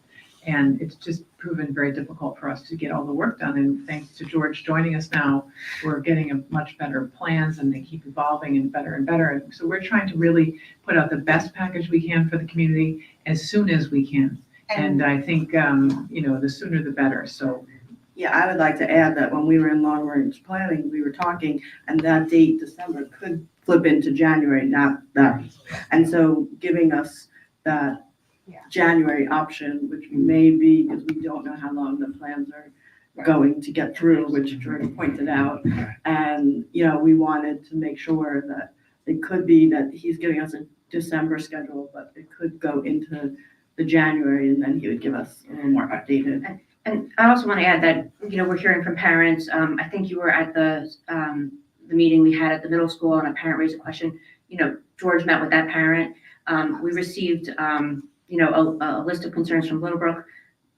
And it's just proven very difficult for us to get all the work done. And thanks to George joining us now, we're getting a much better plans and they keep evolving and better and better. And so we're trying to really put out the best package we can for the community as soon as we can. And I think, the sooner the better. So Yeah, I would like to add that when we were in long range planning, we were talking, and that date, December, could flip into January, not that. And so giving us that January option, which may be, because we don't know how long the plans are going to get through, which Jordan pointed out. And, we wanted to make sure that it could be that he's giving us a December schedule, but it could go into the January, and then he would give us a little more updated. And I also want to add that, we're hearing from parents. I think you were at the meeting we had at the middle school, and a parent raised a question. George met with that parent. We received, a list of concerns from Littlebrook.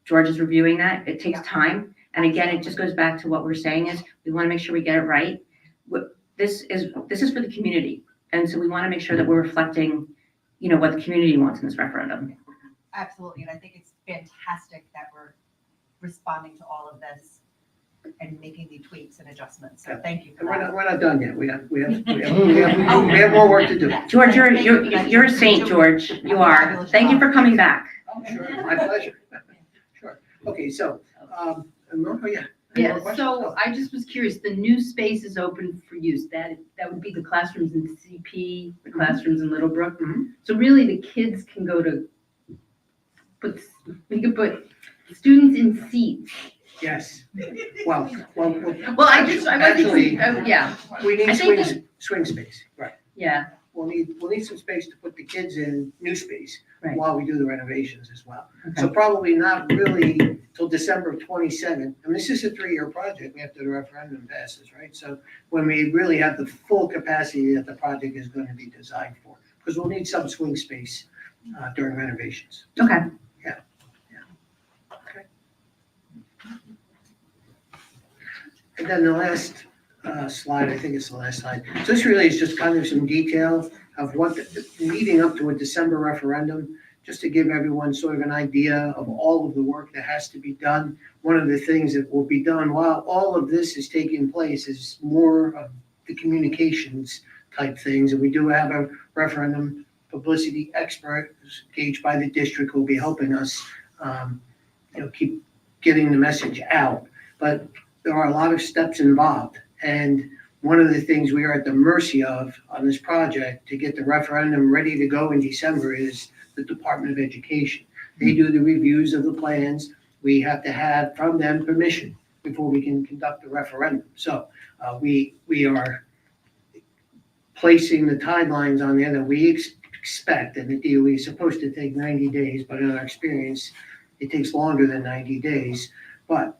George is reviewing that. It takes time. And again, it just goes back to what we're saying is we want to make sure we get it right. This is for the community. And so we want to make sure that we're reflecting, what the community wants in this referendum. Absolutely, and I think it's fantastic that we're responding to all of this and making the tweaks and adjustments. So thank you for And that. we're not done yet. We have more work to do. George, you're a saint, George. You are. Thank you for coming back. Sure, my pleasure. Sure. Okay, so, Any more Yeah, questions? so I just was curious, the new space is open for use, that would be the classrooms in CP, the classrooms in Littlebrook. Mhm. So really, the kids can we could put students in seats. Yes. Well, Well, actually, yeah, we need I think swing space, right. yeah, We'll need some space to put the kids in new space Right. while we do the renovations as well. Okay. So probably not really till December of 27. I mean, this is a 3-year project after the referendum passes, right? So when we really have the full capacity that the project is going to be designed for, because we'll need some swing space during renovations. Okay. And then the last slide, I think it's the last slide. So this really is just kind of some detail of what, leading up to a December referendum, just to give everyone sort of an idea of all of the work that has to be done. One of the things that will be done while all of this is taking place is more of the communications type things. And we do have a referendum publicity expert engaged by the district who will be helping us, keep getting the message out. But there are a lot of steps involved. And one of the things we are at the mercy of on this project to get the referendum ready to go in December is the Department of Education. They do the reviews of the plans. We have to have from them permission before we can conduct the referendum. So we are placing the timelines on there that we expect, and the DOE is supposed to take 90 days, but in our experience, it takes longer than 90 days. But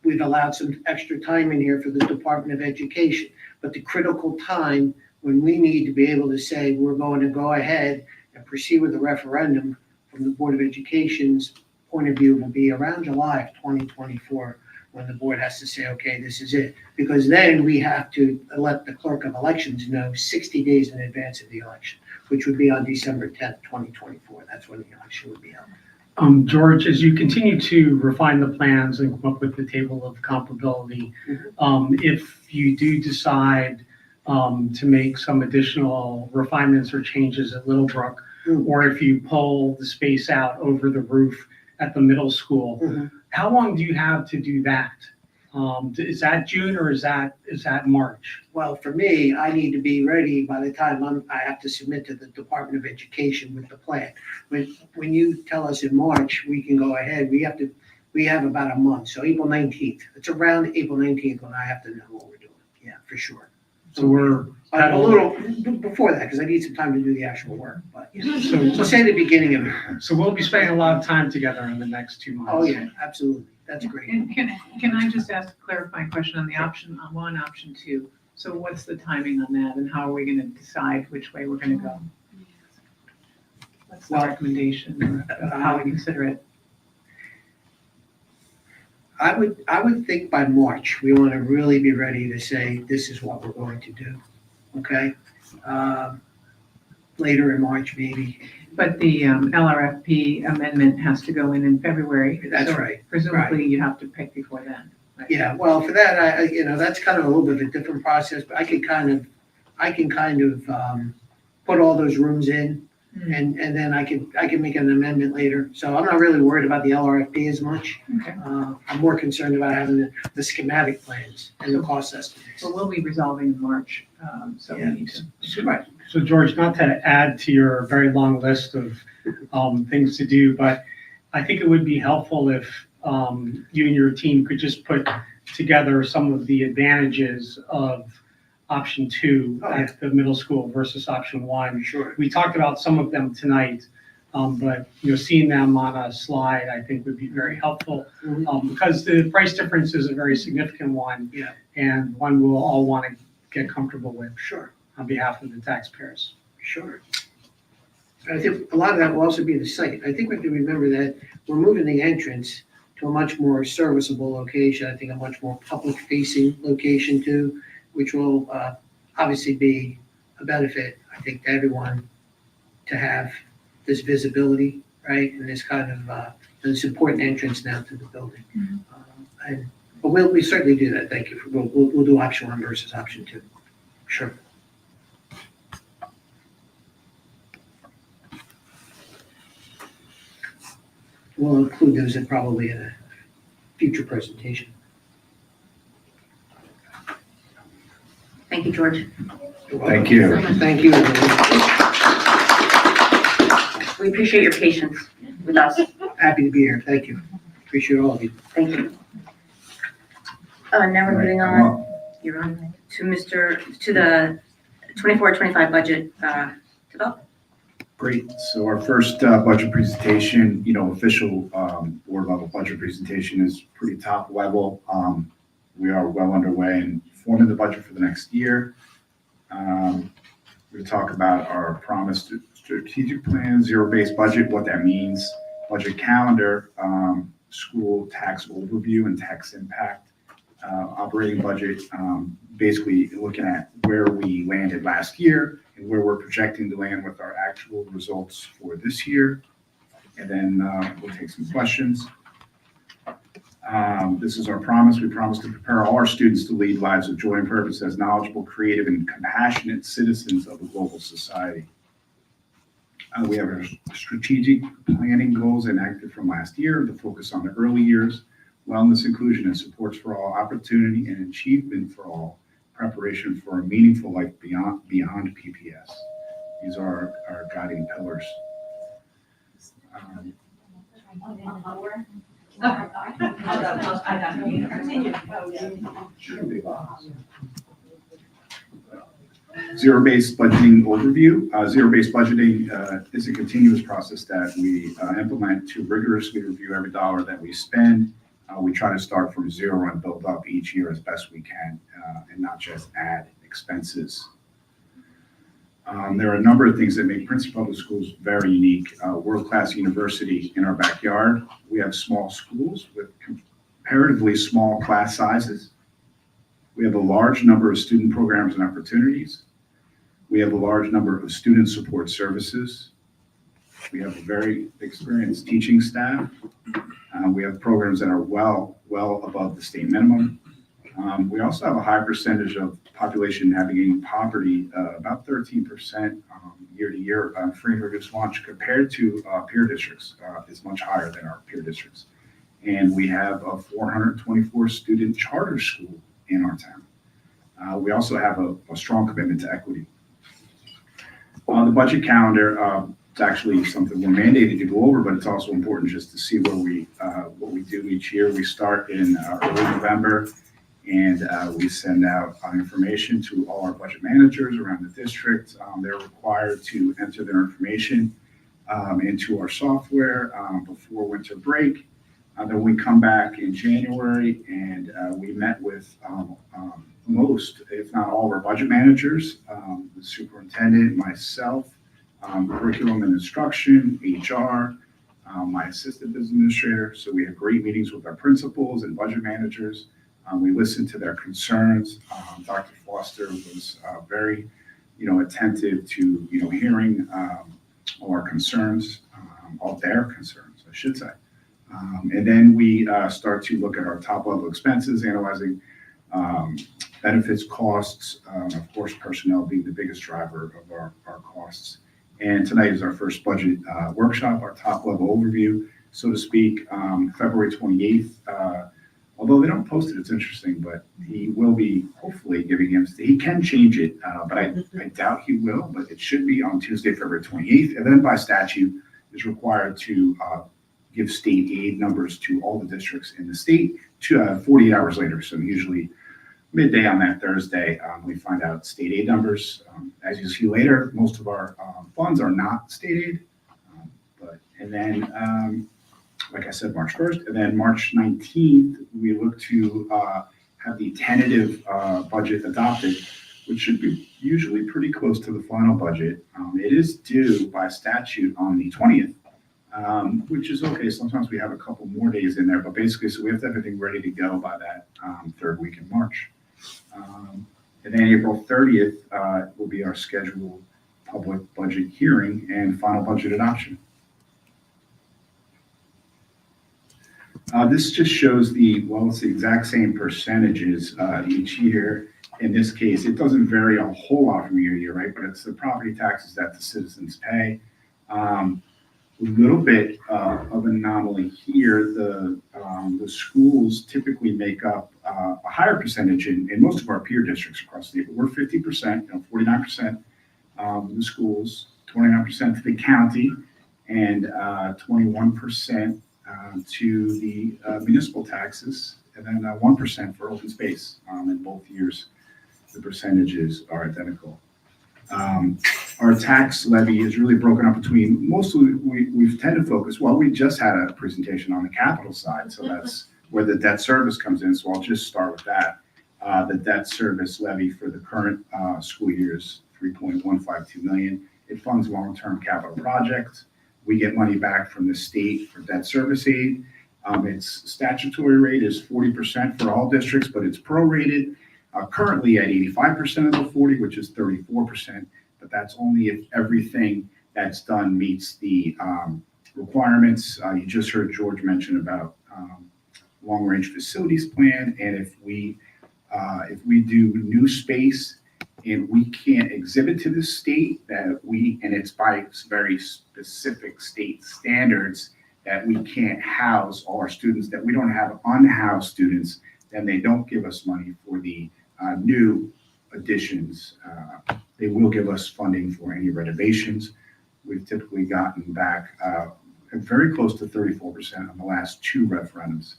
we've allowed some extra time in here for the Department of Education. But the critical time when we need to be able to say we're going to go ahead and proceed with the referendum from the Board of Education's point of view will be around July of 2024. when the board has to say, okay, this is it. Because then we have to let the clerk of elections know 60 days in advance of the election, which would be on December 10th, 2024. That's when the election would be held. George, as you continue to refine the plans and come up with the table of comparability, if you do decide to make some additional refinements or changes at Littlebrook, or if you pull the space out over the roof at the middle school, how long do you have to do that? Is that June or is that March? Well, for me, I need to be ready by the time I have to submit to the Department of Education with the plan. When you tell us in March, we can go ahead, we have about a month, so April 19th. It's around April 19th when I have to know what we're doing, yeah, for sure. So we're A little before that, because I need some time to do the actual work, but, yeah. So say the beginning of it. So we'll be spending a lot of time together in the next 2 months. Oh, yeah, absolutely. That's great. And can I just ask a clarifying question on the option option 2? So what's the timing on that and how are we gonna decide which way we're gonna go? What's the Well, recommendation of how we consider it? I would think by March, we want to really be ready to say, this is what we're going to do, okay? Later in March, maybe. But the LRFP amendment has to go in February. That's so right. Presumably you have to pick before then. Right? Yeah, well, for that, that's kind of a little bit of a different process, but I can kind of put all those rooms in, and then I can make an amendment later. So I'm not really worried about the LRFP as much. Okay. I'm more concerned about having the schematic plans and the cost estimates. So we'll be resolving in March, so we Yeah. need to. Right. So George, not to add to your very long list of things to do, but I think it would be helpful if you and your team could just put together some of the advantages of option 2 at the middle school versus option 1. Sure. We talked about some of them tonight, but seeing them on a slide, I think would be very helpful because the price difference is a very significant one. Yeah. And one we'll all want to get comfortable with. Sure. On behalf of the taxpayers. Sure. I think a lot of that will also be the site. I think we have to remember that we're moving the entrance to a much more serviceable location. I think a much more public-facing location too, which will obviously be a benefit, I think, to everyone to have this visibility, right? And this kind of, this important entrance now to the building. But we certainly do that. Thank you. We'll do option 1 versus option 2. Sure. We'll include those probably in a future presentation. Thank you, George. Thank you. Thank you. We appreciate your patience with us. Happy to be here. Thank you. Appreciate all of you. Thank you. Now we're moving on. You're on to the 24-25 budget development. Great. So our first budget presentation, official board level budget presentation is pretty top level. We are well underway in forming the budget for the next year. We're going to talk about our promised strategic plan, zero-based budget, what that means, budget calendar, school tax overview and tax impact, operating budget, basically looking at where we landed last year and where we're projecting to land with our actual results for this year. And then we'll take some questions. This is our promise. We promise to prepare all our students to lead lives of joy and purpose as knowledgeable, creative, and compassionate citizens of a global society. We have our strategic planning goals enacted from last year to focus on the early years, wellness, inclusion, and supports for all, opportunity and achievement for all, preparation for a meaningful life beyond PPS. These are our guiding pillars. Zero-based budgeting overview. Zero-based budgeting is a continuous process that we implement to rigorously review every dollar that we spend. We try to start from zero and build up each year as best we can and not just add expenses. There are a number of things that make Princeton Public Schools very unique. World-class university in our backyard. We have small schools with comparatively small class sizes. We have a large number of student programs and opportunities. We have a large number of student support services. We have a very experienced teaching staff. We have programs that are well above the state minimum. We also have a high percentage of population navigating poverty, about 13% year to year, free and reduced lunch compared to peer districts is much higher than our peer districts. And we have a 424 student charter school in our town. We also have a strong commitment to equity. The budget calendar, it's actually something we're mandated to go over, but it's also important just to see where what we do each year. We start in early November, and we send out information to all our budget managers around the district. They're required to enter their information into our software before winter break. Then we come back in January, and we met with most, if not all, of our budget managers, the superintendent, myself, curriculum and instruction, HR, my assistant business administrator. So we have great meetings with our principals and budget managers. We listened to their concerns. Dr. Foster was very, attentive to, hearing all our concerns, all their concerns, I should say. And then we start to look at our top level expenses, analyzing benefits, costs, of course, personnel being the biggest driver of our costs. And tonight is our first budget workshop, our top level overview, so to speak, February 28th. Although they don't post it, it's interesting, but he will be hopefully giving him, he can change it, but I doubt he will, but it should be on Tuesday, February 28th. And then by statute is required to give state aid numbers to all the districts in the state 48 hours later. So usually midday on that Thursday, we find out state aid numbers. As you see later, most of our funds are not state aid. And then, like I said, March 1st, and then March 19th, we look to have the tentative budget adopted, which should be usually pretty close to the final budget. It is due by statute on the 20th. Which is okay. Sometimes we have a couple more days in there, but basically, so we have to have everything ready to go by that third week in March. And then April 30th will be our scheduled public budget hearing and final budget adoption. This just shows it's the exact same percentages each year. In this case, it doesn't vary a whole lot from year to year, right? But it's the property taxes that the citizens pay. A little bit of an anomaly here. The schools typically make up a higher percentage in most of our peer districts across the state. But we're 50%, 49% the schools, 29% to the county, and 21% to the municipal taxes, and then 1% for open space. In both years, the percentages are identical. Our tax levy is really broken up between, mostly we've tended to focus, we just had a presentation on the capital side, so that's where the debt service comes in, so I'll just start with that. The debt service levy for the current school year is $3.152 million. It funds long-term capital projects. We get money back from the state for debt service aid. Its statutory rate is 40% for all districts, but it's prorated. Currently at 85% of the 40, which is 34%, but that's only if everything that's done meets the requirements. You just heard George mention about long-range facilities plan, and if we do new space and we can't exhibit to the state and it's by very specific state standards that we can't house all our students, that we don't have unhoused students, then they don't give us money for the new additions. They will give us funding for any renovations. We've typically gotten back very close to 34% on the last two referendums.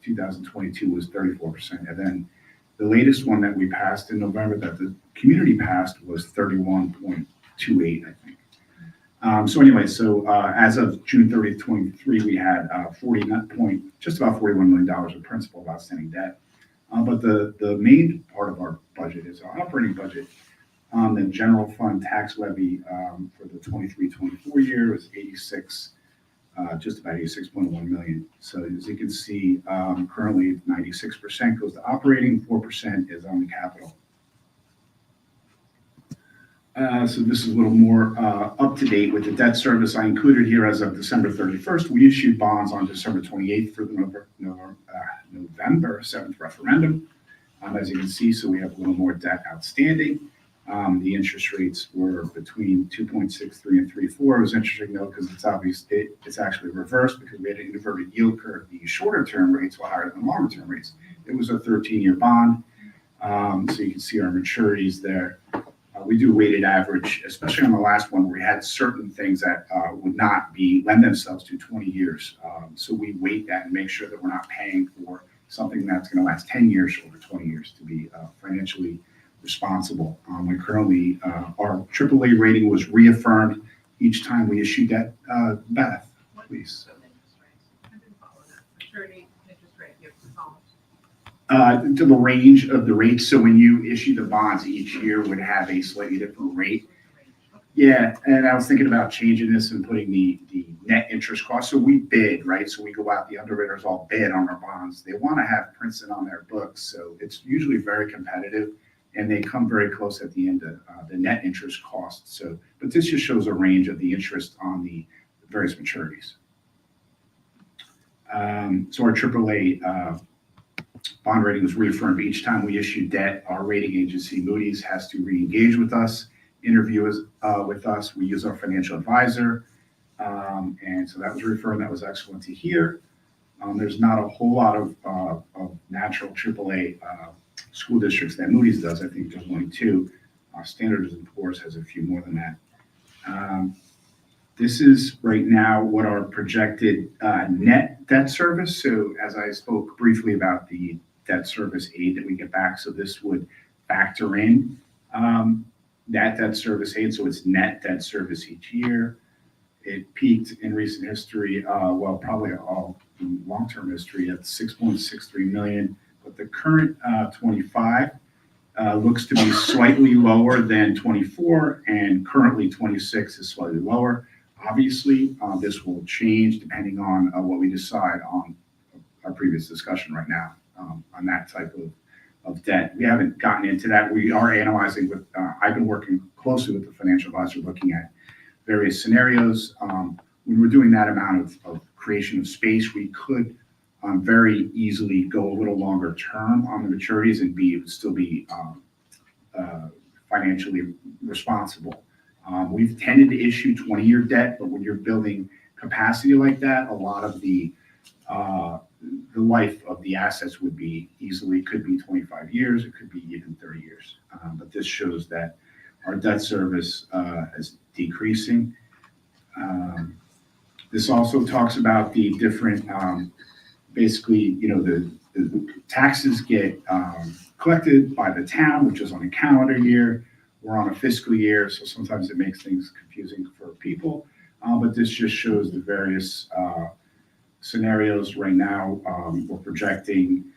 2022 was 34%. And then the latest one that we passed in November that the community passed was 31.28, I think. So anyway, as of June 30th, 23, we had just about $41 million of principal of outstanding debt. But the main part of our budget is our operating budget. The general fund tax levy for the 23-24 year was just about 86.1 million. So as you can see, currently 96% goes to operating, 4% is on the capital. So this is a little more up to date with the debt service. I included here as of December 31st. We issued bonds on December 28th for the November 7th referendum. As you can see, so we have a little more debt outstanding. The interest rates were between 2.63 and 3.4. It was interesting though, because it's actually reversed because we had an inverted yield curve. The shorter term rates were higher than longer term rates. It was a 13-year bond. So you can see our maturities there. We do weighted average, especially on the last one where we had certain things that would not lend themselves to 20 years. So we weight that and make sure that we're not paying for something that's going to last 10 years over 20 years to be financially responsible. We currently, our AAA rating was reaffirmed each time we issued that. Beth, please. Maturity, interest rate, you have to follow. To the range of the rates. So when you issue the bonds, each year would have a slightly different rate. Yeah, and I was thinking about changing this and putting the net interest cost. So we bid, right? So we go out, the underwriters all bid on our bonds. They want to have Princeton on their books. So it's usually very competitive and they come very close at the end of the net interest cost. So, but this just shows a range of the interest on the various maturities. So our AAA bond rating was reaffirmed each time we issue debt. Our rating agency, Moody's, has to re-engage with us, interview with us. We use our financial advisor. And so that was reaffirmed. That was excellent to hear. There's not a whole lot of natural AAA school districts that Moody's does. I think there's only two. Standard & Poor's has a few more than that. This is right now what our projected net debt service. So as I spoke briefly about the debt service aid that we get back, so this would factor in that debt service aid. So it's net debt service each year. It peaked in recent history, well, probably all long-term history at 6.63 million. But the current 25 looks to be slightly lower than 24, and currently 26 is slightly lower. Obviously, this will change depending on what we decide on our previous discussion right now on that type of debt. We haven't gotten into that. We are analyzing with, I've been working closely with the financial advisor looking at various scenarios. When we're doing that amount of creation of space, we could very easily go a little longer term on the maturities and still be financially responsible. We've tended to issue 20-year debt, but when you're building capacity like that, a lot of the life of the assets could be 25 years, it could be even 30 years. But this shows that our debt service is decreasing. This also talks about the different, basically, the taxes get collected by the town, which is on a calendar year. We're on a fiscal year, so sometimes it makes things confusing for people. But this just shows the various scenarios right now. We're projecting,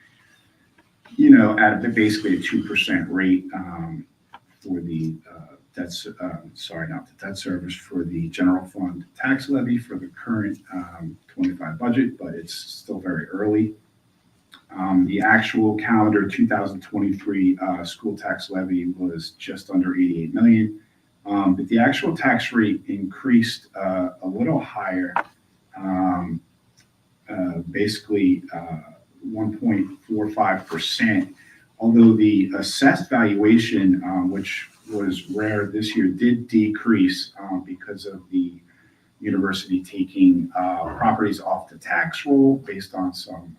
at basically a 2% rate for the not the debt service, for the general fund tax levy for the current 25 budget, but it's still very early. The actual calendar 2023 school tax levy was just under 88 million. But the actual tax rate increased a little higher, basically 1.45%, although the assessed valuation, which was rare this year, did decrease because of the university taking properties off the tax roll based on some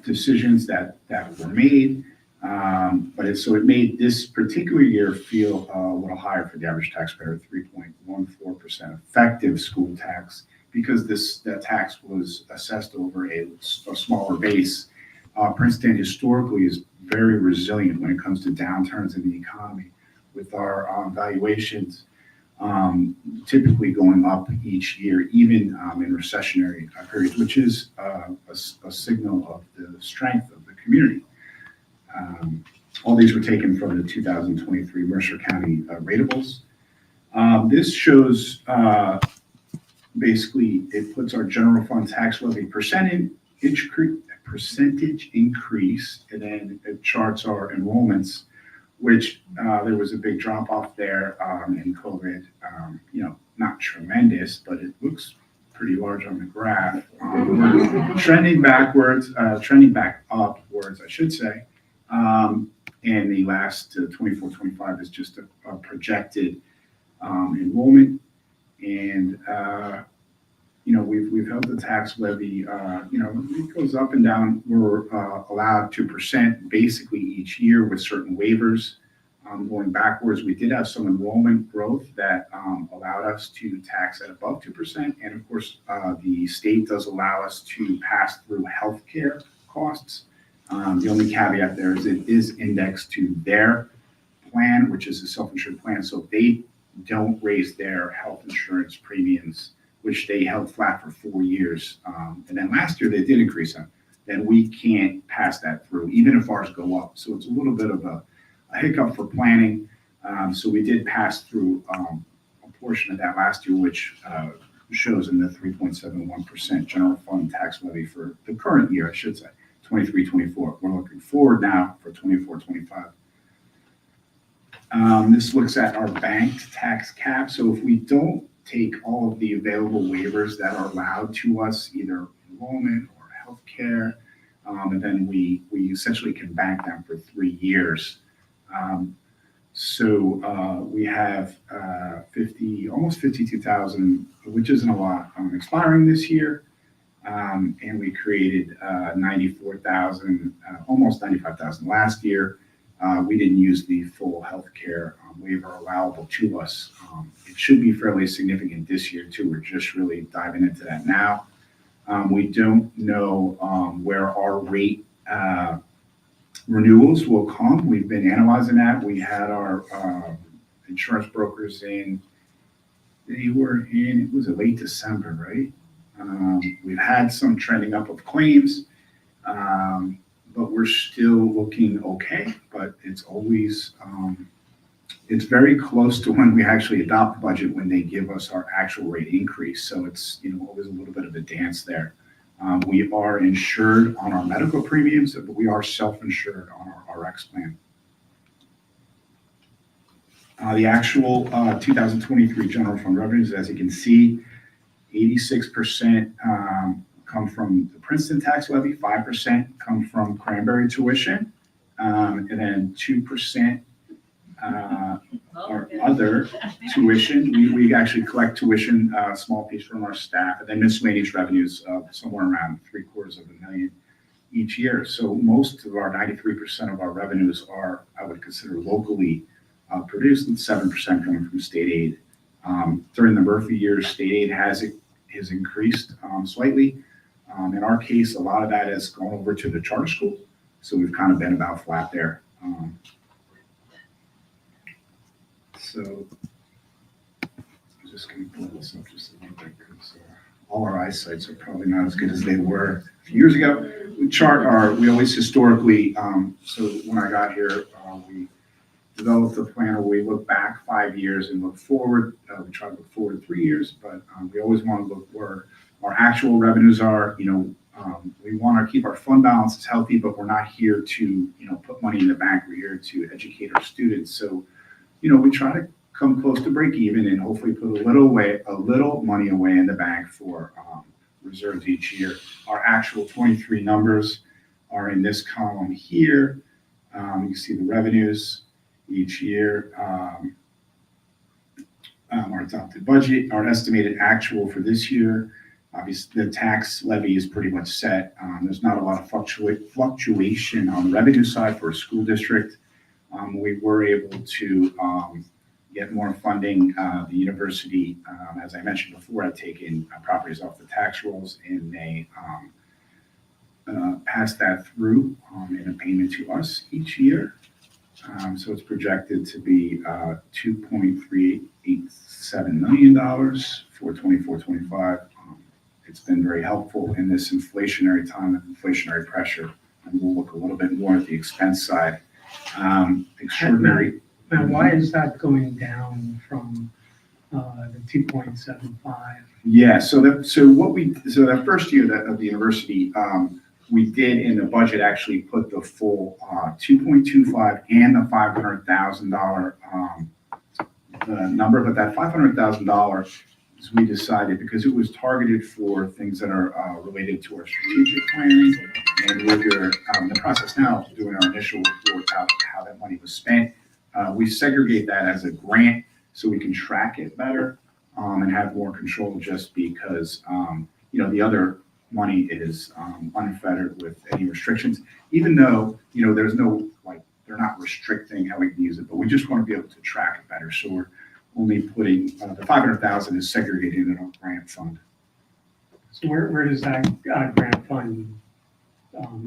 decisions that were made. But it made this particular year feel a little higher for the average taxpayer, 3.14% effective school tax, because that tax was assessed over a smaller base. Princeton historically is very resilient when it comes to downturns in the economy, with our valuations typically going up each year, even in recessionary periods, which is a signal of the strength of the community. All these were taken from the 2023 Mercer County ratables. This shows basically, it puts our general fund tax levy percentage increase, and then it charts our enrollments, which there was a big drop off there in COVID. Not tremendous, but it looks pretty large on the graph. We're trending backwards, trending back upwards, I should say. And the last 24-25 is just a projected enrollment. And we've held the tax levy. It goes up and down. We're allowed 2% basically each year with certain waivers. Going backwards, we did have some enrollment growth that allowed us to tax at above 2%. And of course, the state does allow us to pass through healthcare costs. The only caveat there is it is indexed to their plan, which is a self-insured plan. So they don't raise their health insurance premiums, which they held flat for 4 years. And then last year they did increase them. Then we can't pass that through, even if ours go up. So it's a little bit of a hiccup for planning. So we did pass through a portion of that last year, which shows in the 3.71% general fund tax levy for the current year, I should say, 23-24. We're looking forward now for 24-25. This looks at our banked tax cap. So if we don't take all of the available waivers that are allowed to us, either enrollment or healthcare, and then we essentially can bank them for 3 years. So we have almost 52,000, which isn't a lot, expiring this year. And we created 94,000, almost 95,000 last year. We didn't use the full healthcare waiver allowable to us. It should be fairly significant this year too. We're just really diving into that now. We don't know where our rate renewals will come. We've been analyzing that. We had our insurance brokers in, it was late December, right? We've had some trending up of claims, but we're still looking okay. But it's always, it's very close to when we actually adopt the budget when they give us our actual rate increase. So it's always a little bit of a dance there. We are insured on our medical premiums, but we are self-insured on our RX plan. The actual 2023 general fund revenues, as you can see, 86% come from the Princeton tax levy, 5% come from Cranberry tuition, and then 2% are other tuition. We actually collect tuition, a small piece from our staff, and then miscellaneous revenues of somewhere around $750,000 each year. So most of our 93% of our revenues are, I would consider, locally produced, and 7% coming from state aid. During the Murphy years, state aid has increased slightly. In our case, a lot of that has gone over to the charter school, so we've kind of been about flat there. So I'm just going to pull this up just a little bit because all our eyesights are probably not as good as they were a few years ago. We always historically, so when I got here, we developed a plan where we look back 5 years and look forward. We try to look forward 3 years, but we always want to look where our actual revenues are. We want to keep our fund balances healthy, but we're not here to, put money in the bank. We're here to educate our students. So, we try to come close to break even and hopefully put a little money away in the bank for reserves each year. Our actual 23 numbers are in this column here. You see the revenues each year, our adopted budget, our estimated actual for this year. Obviously, the tax levy is pretty much set. There's not a lot of fluctuation on the revenue side for a school district. We were able to get more funding. The university, as I mentioned before, had taken properties off the tax rolls, and they passed that through in a payment to us each year. So it's projected to be $2.387 million for 24-25. It's been very helpful in this inflationary time and inflationary pressure. And we'll look a little bit more at the expense side. Extraordinary. Now, why is that going down from the 2.75. Yeah, so that first year of the university, we did in the budget actually put the full 2.25 and the $500,000 number, but that $500,000 we decided because it was targeted for things that are related to our strategic planning, and we're in the process now of doing our initial report out how that money was spent. We segregate that as a grant so we can track it better and have more control, just because the other money is unfettered with any restrictions, even though there's no, like, they're not restricting how we can use it, but we just want to be able to track it better. So we're only putting the 500,000 is segregated in a grant fund. So where does that grant fund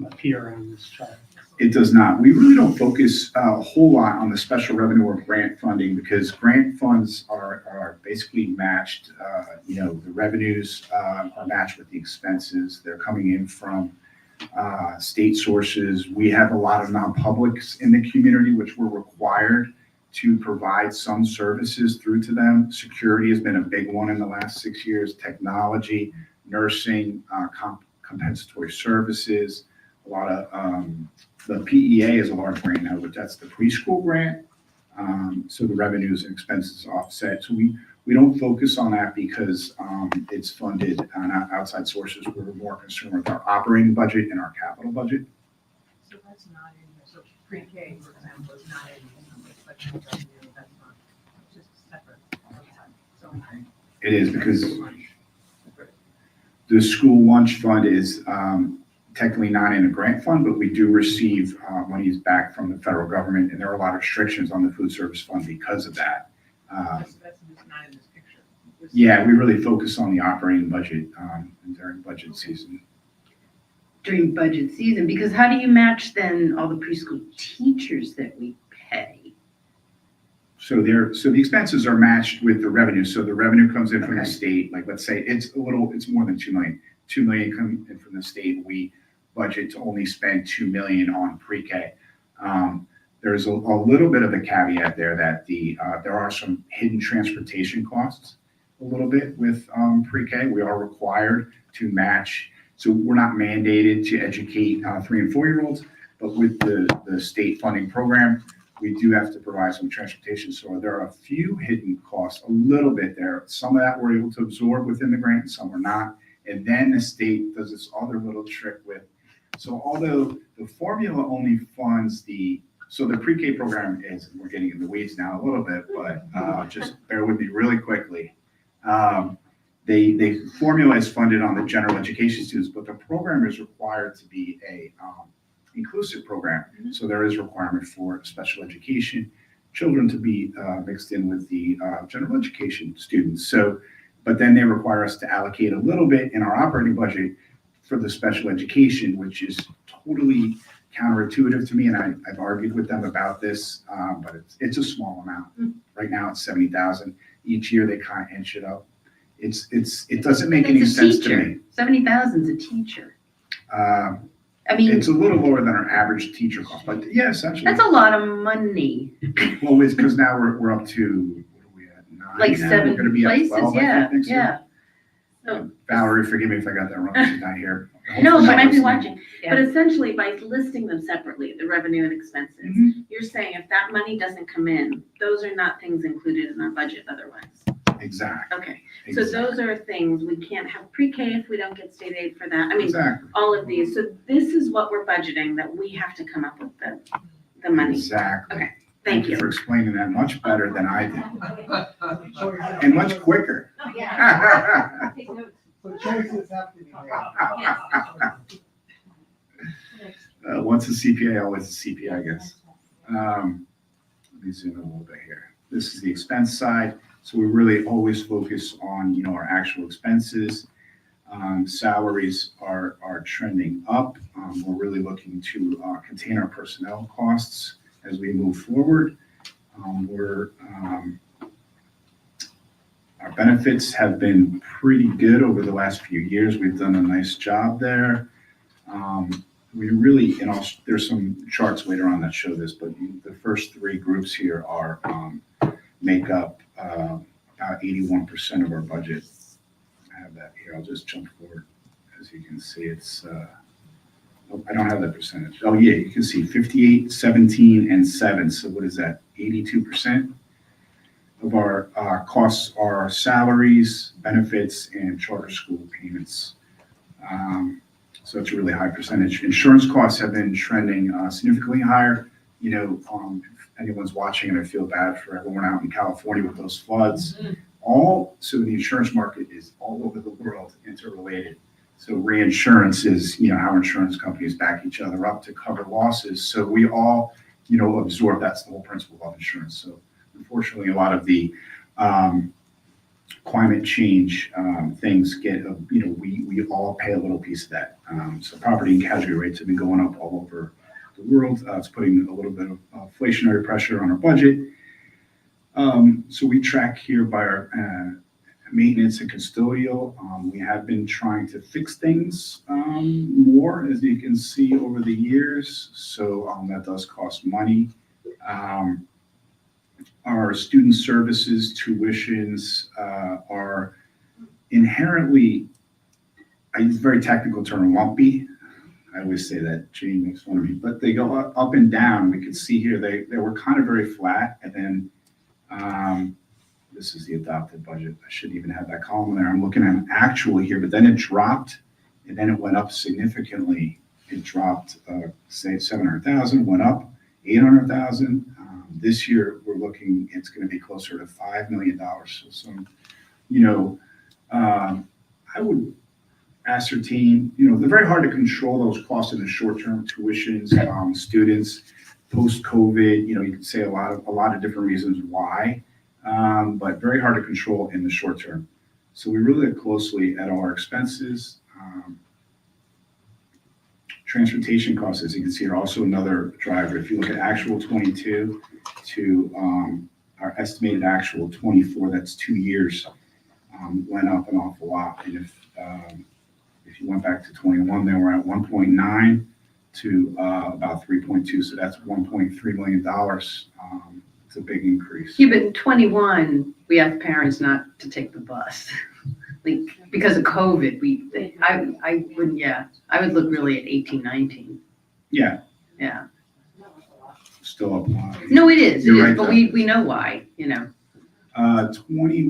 appear on this chart? It does not. We really don't focus a whole lot on the special revenue or grant funding, because grant funds are basically matched. The revenues are matched with the expenses. They're coming in from state sources. We have a lot of non-publics in the community, which we're required to provide some services through to them. Security has been a big one in the last 6 years, technology, nursing, compensatory services, a lot of, the PEA is a large grant now, but that's the preschool grant. So the revenues and expenses offset. So we don't focus on that because it's funded on outside sources. We're more concerned with our operating budget and our capital budget. So that's not in here, so pre-K, for example, is not in these numbers, but revenue, that's not, it's just separate. So, It is because the school lunch fund is technically not in a grant fund, but we do receive monies back from the federal government, and there are a lot of restrictions on the food service fund because of that. That's just not in this picture. Yeah, we really focus on the operating budget during budget season. During budget season, because how do you match then all the preschool teachers that we pay? So the expenses are matched with the revenue. So the revenue comes in from the Okay. state. Like, let's say it's more than 2 million. 2 million come in from the state. We budget to only spend 2 million on pre-K. There's a little bit of a caveat there that there are some hidden transportation costs a little bit with pre-K. We are required to match. So we're not mandated to educate 3 and 4-year-olds, but with the state funding program, we do have to provide some transportation. So there are a few hidden costs, a little bit there. Some of that we're able to absorb within the grant, and some are not. And then the state does this other little trick so although the formula only funds so the pre-K program is, we're getting in the weeds now a little bit, but just bear with me really quickly. The formula is funded on the general education students, but the program is required to be a inclusive program. So there is requirement for special education children to be mixed in with the general education students. But then they require us to allocate a little bit in our operating budget for the special education, which is totally counterintuitive to me. And I've argued with them about this, but it's a small amount. Right now it's 70,000. Each year they kind of inch it up. It doesn't make any sense to me. 70,000 is a teacher. I mean, It's a little lower than our average teacher cost, but yeah, essentially. that's a lot of money. Well, it's because now we're up to, what are we at, 9 Like now? 7 We're gonna be at places, 12, I yeah, think, next year. yeah. So, Valerie, forgive me if I got that wrong, she's not here. No, Hopefully she might be listening. watching. But Yeah. essentially, by listing them separately, the revenue and expenses, Mhm. you're saying if that money doesn't come in, those are not things included in our budget otherwise. Exactly. Okay, so those are things, we can't have pre-K if we don't get state aid for that. I mean, Exactly, all of these. So this is what we're budgeting, that we have to come up with the money. exactly. Okay, Thank you. For explaining that much better than I did, and much quicker. Take notes. So choices have to be made. Once a CPA, always a CPA, I guess. Let me zoom in a little bit here. This is the expense side. So we really always focus on, our actual expenses. Salaries are trending up. We're really looking to contain our personnel costs as we move forward. Our benefits have been pretty good over the last few years. We've done a nice job there. We really, there's some charts later on that show this, but the first 3 groups here make up about 81% of our budget. I have that here. I'll just jump forward. As you can see, it's, oh, I don't have that percentage. Oh, yeah, you can see 58, 17, and 7. So what is that? 82% of our costs are salaries, benefits, and charter school payments. So it's a really high percentage. Insurance costs have been trending significantly higher. You know, if anyone's watching, and I feel bad for everyone out in California with those floods. So the insurance market is all over the world interrelated. So reinsurance is, you know, how insurance companies back each other up to cover losses. So we all, you know, absorb. That's the whole principle of insurance. So unfortunately, a lot of the climate change things get, you know, we all pay a little piece of that. So property and casualty rates have been going up all over the world. It's putting a little bit of inflationary pressure on our budget. So we track here by our maintenance and custodial. We have been trying to fix things more, as you can see, over the years. So that does cost money. Our student services tuitions are inherently, I use a very technical term, lumpy. I always say that, Jane makes fun of me, but they go up and down. We can see here, they were kind of very flat, and then this is the adopted budget. I shouldn't even have that column there. I'm looking at an actual here, but then it dropped, and then it went up significantly. It dropped, say, 700,000, went up 800,000. This year, we're looking, it's going to be closer to $5 million. So some, you know, I would ascertain, you know, they're very hard to control those costs in the short term, tuitions, students, post-COVID, you know, you can say a lot of different reasons why, but very hard to control in the short term. So we really look closely at our expenses. Transportation costs, as you can see, are also another driver. If you look at actual 22 to our estimated actual 24, that's 2 years, went up an awful lot. And if you went back to 21, they were at 1.9 to about 3.2, so that's $1.3 million. It's a big increase. Yeah, but in 21, we asked parents not to take the bus. Like, because of COVID, I wouldn't, I would look really at 18, 19. Yeah, Yeah. still up a lot. No, it is, You're right, but though. we know why, you know. 20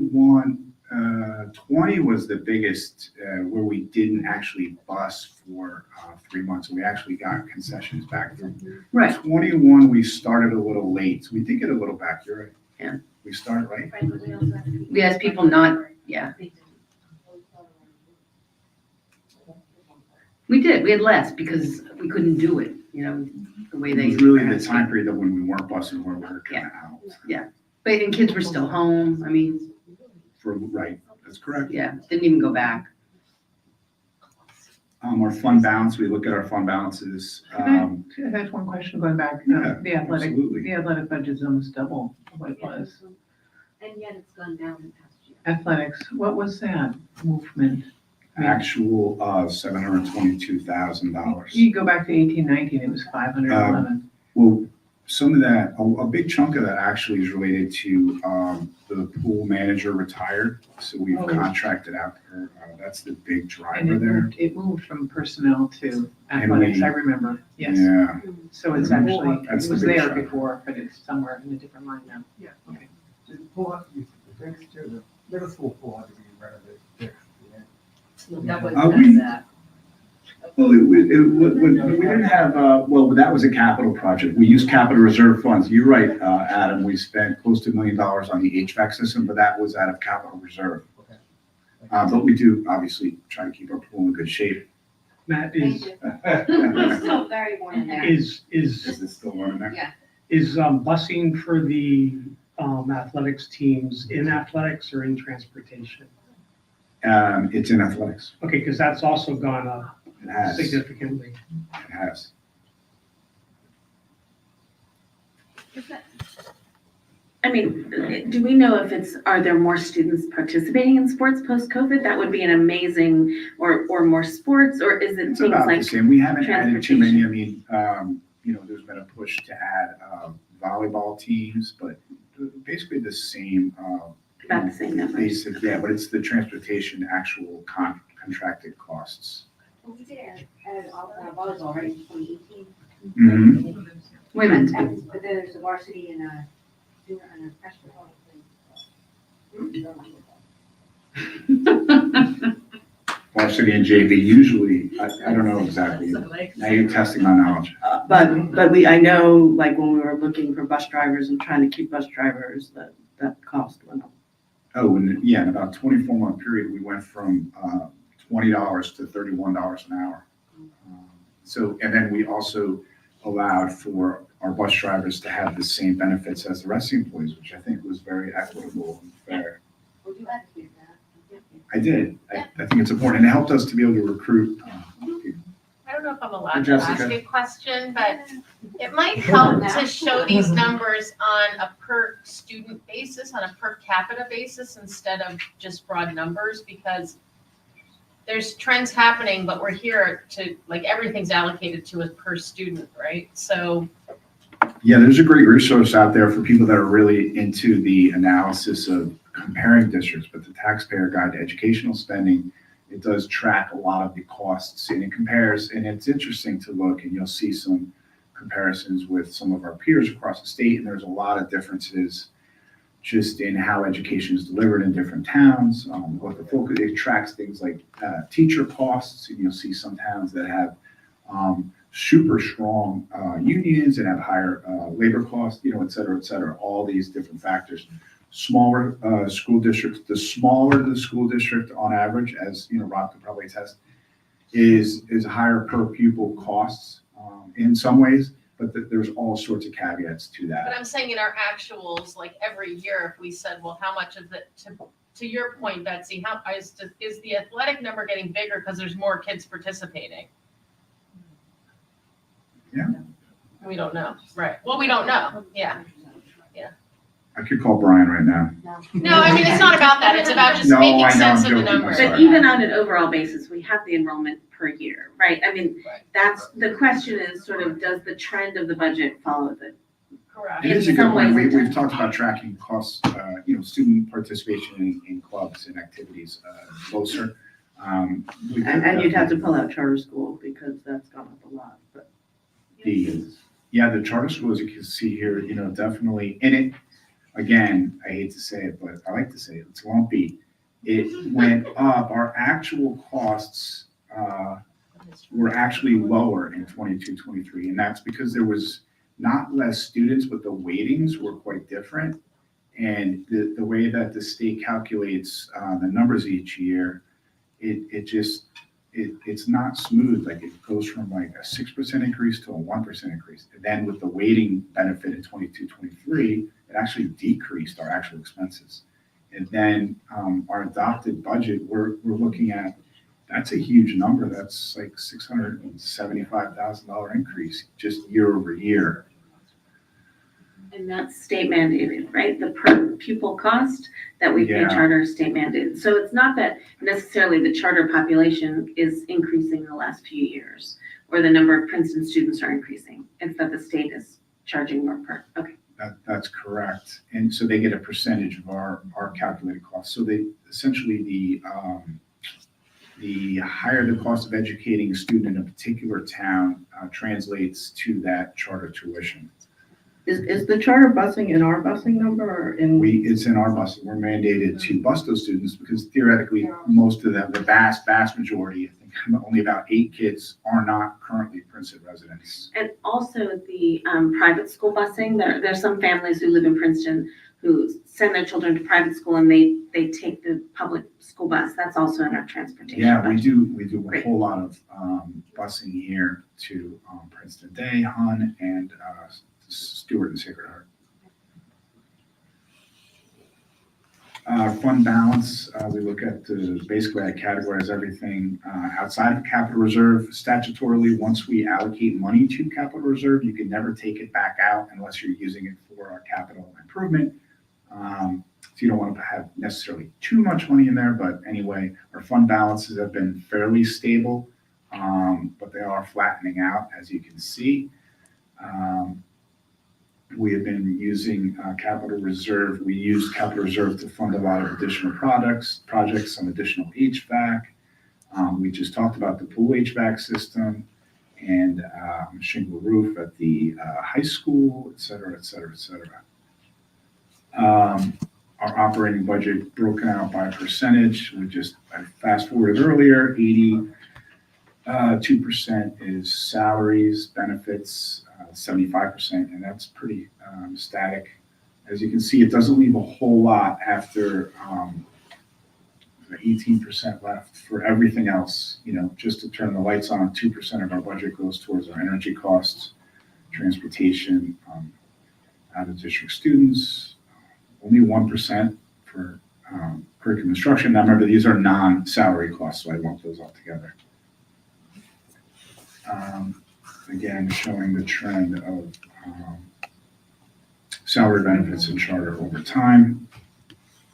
was the biggest where we didn't actually bus for 3 months. We actually got concessions back. Right. 21, we started a little late, so we did get a little back. You're right. Yeah. We started right. We asked people not, yeah. We did, we had less because we couldn't do it, you know, the way It they. was really the time period that when we weren't busing, where we were kind of out. But and kids were still home, I mean, Right, that's correct. yeah, didn't even go back. Our fund balance, we look at our fund balances. That's one question going back. Yeah, The athletic absolutely. budget is almost double what it was. And yet it's gone down in the past year. Athletics, what was that movement? Actual $722,000. You go back to 18, 19, it was 511. Well, some of that, a big chunk of that actually is related to the pool manager retired. So we've contracted out her. That's the big And driver there. it moved from personnel to And athletics, we- I remember, yes. Yeah, So it's actually, it That's the was big there driver. before, but it's somewhere in a different line now. Yeah. Okay. The pool, next year, the middle school pool had to be renovated, fixed, yeah. That was, we- that. well, we didn't have, well, that was a capital project. We used capital reserve funds. You're right, Adam. We spent close to $1 million on the HVAC system, but that was out of capital reserve. Okay. But we do obviously try to keep our pool in good shape. Matt, Thank you. It's still very warm in there. Is it still warm in there? Yeah. is busing for the athletics teams in athletics or in transportation? It's in athletics. Okay, because that's also gone up It has. significantly. It has. I mean, do we know if are there more students participating in sports post-COVID? That would be an amazing, or more sports, or is it It's things about the like? same. We haven't added too many. I mean, you know, there's been a push to add volleyball teams, but basically the same About the same number. basic, yeah, but it's the transportation actual contracted costs. Well, we did add all our volleyball, right, in 2018? Mhm. Women's. But then there's a varsity and a junior and a freshman. Varsity and JV, usually, I don't know exactly. Now you're testing my knowledge. But I know, like, when we were looking for bus drivers and trying to keep bus drivers, that cost went up. Oh, and yeah, in about a 24-month period, we went from $20 to $31 an hour. So, and then we also allowed for our bus drivers to have the same benefits as the rest of the employees, which I think was very equitable and fair. Well, you advocate that. I did. I think it's important, and it helped us to be able to recruit people. I don't know if I'm allowed to Jessica. ask a question, but it might help to show these numbers on a per student basis, on a per capita basis, instead of just broad numbers, because there's trends happening, but we're here to, like, everything's allocated to a per student, right? So, Yeah, there's a great resource out there for people that are really into the analysis of comparing districts, but the Taxpayer Guide to Educational Spending, it does track a lot of the costs, and it compares, and it's interesting to look, and you'll see some comparisons with some of our peers across the state, and there's a lot of differences just in how education is delivered in different towns. What the focus, it tracks things like teacher costs, and you'll see some towns that have super strong unions and have higher labor costs, et cetera, all these different factors. Smaller school districts, the smaller the school district on average, as Rob could probably attest, is higher per pupil costs in some ways, but there's all sorts of caveats to but that. I'm saying in our actuals, like every year, if we said, well, how much of it, to your point, Betsy, how is the athletic number getting bigger because there's more kids participating? Yeah. We don't know, right? Well, we don't know, yeah. I could call Brian right now. No, I mean, it's not about that, it's about just No, making I know, I'm sense of the joking, I'm numbers. sorry. But even on an overall basis, we have the enrollment per year, right? I mean, Right. that's, the question is sort of, does the trend of the budget follow the? Correct. It is a In good some point. ways, We've talked about tracking costs, student participation in clubs and activities closer. And you'd have to pull out charter school because that's gone up a lot, but. The charter schools, you can see here, definitely, and it, again, I hate to say it, but I like to say it, it's lumpy. It went up, our actual costs were actually lower in 22-23, and that's because there was not less students, but the weightings were quite different. And the way that the state calculates the numbers each year, it's not smooth. Like, it goes from like a 6% increase to a 1% increase. And then with the weighting benefit in 22-23, it actually decreased our actual expenses. And then our adopted budget, we're looking at, that's a huge number. That's like $675,000 increase just year over year. And that's state mandated, right? The per pupil cost that we pay Yeah. charter is state mandated. So it's not that necessarily the charter population is increasing in the last few years, or the number of Princeton students are increasing. It's that the state is charging more per, okay. That's correct. And so they get a percentage of our calculated costs. So they essentially, the higher the cost of educating a student in a particular town translates to that charter tuition. Is the charter busing in our busing number or in? It's in our busing. We're mandated to bus those students because theoretically, most of them, the vast majority, I think only about 8 kids are not currently Princeton residents. And also the private school busing, there's some families who live in Princeton who send their children to private school and they take the public school bus. That's also in our transportation Yeah, we budget. do a Great. whole lot of busing here to Princeton Day, Hun, and Stewart and Sacred Heart. Fund balance, we look at basically I categorize everything outside of capital reserve. Statutorily, once we allocate money to capital reserve, you can never take it back out unless you're using it for our capital improvement. So you don't want to have necessarily too much money in there, but anyway, our fund balances have been fairly stable, but they are flattening out, as you can see. We have been using capital reserve. We used capital reserve to fund a lot of additional projects, some additional HVAC. We just talked about the pool HVAC system and shingle roof at the high school, et cetera, et cetera, et cetera. Our operating budget broken out by percentage. I fast forwarded earlier, 82% is salaries, benefits, 75%, and that's pretty static. As you can see, it doesn't leave a whole lot after 18% left for everything else. Just to turn the lights on, 2% of our budget goes towards our energy costs, transportation, out of district students, only 1% for curriculum instruction. Now remember, these are non-salary costs, so I lump those all together. Again, showing the trend of salary benefits and charter over time.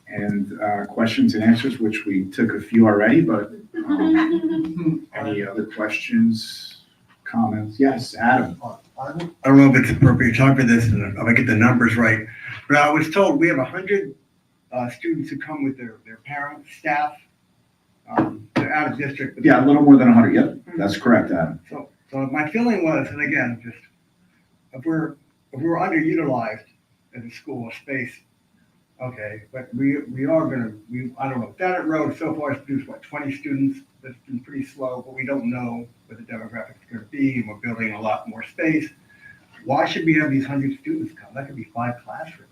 And questions and answers, which we took a few already, but any other questions, comments? Yes, Adam. I don't know if it's appropriate time for this, and if I get the numbers right, but I was told we have 100 students who come with their parents, staff. They're out of district. Yeah, a little more than 100. Yep, that's correct, Adam. So my feeling was, and again, just if we're underutilized as a school space, okay, but we are I don't know, down at Road so far it's produced 20 students. That's been pretty slow, but we don't know what the demographics are going to be, and we're building a lot more space. Why should we have these 100 students come? That could be 5 classrooms.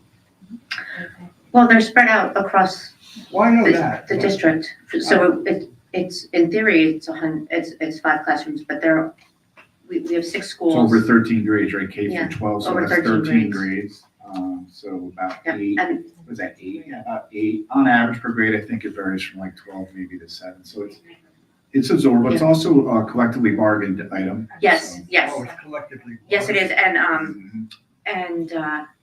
Well, they're spread out across Well, I know that. the district. So it's, in theory, it's 5 classrooms, but we have 6 It's schools. over 13 grades, right? K Yeah, through 12, so over that's 13 13 grades. grades. So about Yeah, 8. and Was that 8? Yeah, about 8 on average per grade. I think it varies from like 12 maybe to 7. So it's absorbed, but it's also a collectively bargained item. yes, So, yes, Oh, it's collectively. yes, it is. And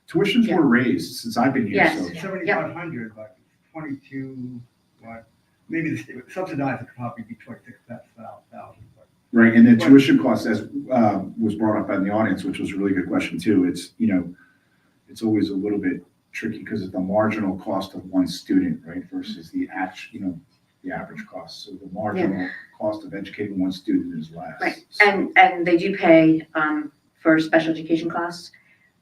Tuitions Yeah. were raised since I've been here, Yes. so 7,500, but 22, what? Maybe the state subsidized, it could probably be 26,000. right. And the tuition cost, as was brought up in the audience, which was a really good question too. It's it's always a little bit tricky because of the marginal cost of one student, right, versus the the average cost. So the marginal cost of educating one student is less. right, So- and they do pay for special education costs.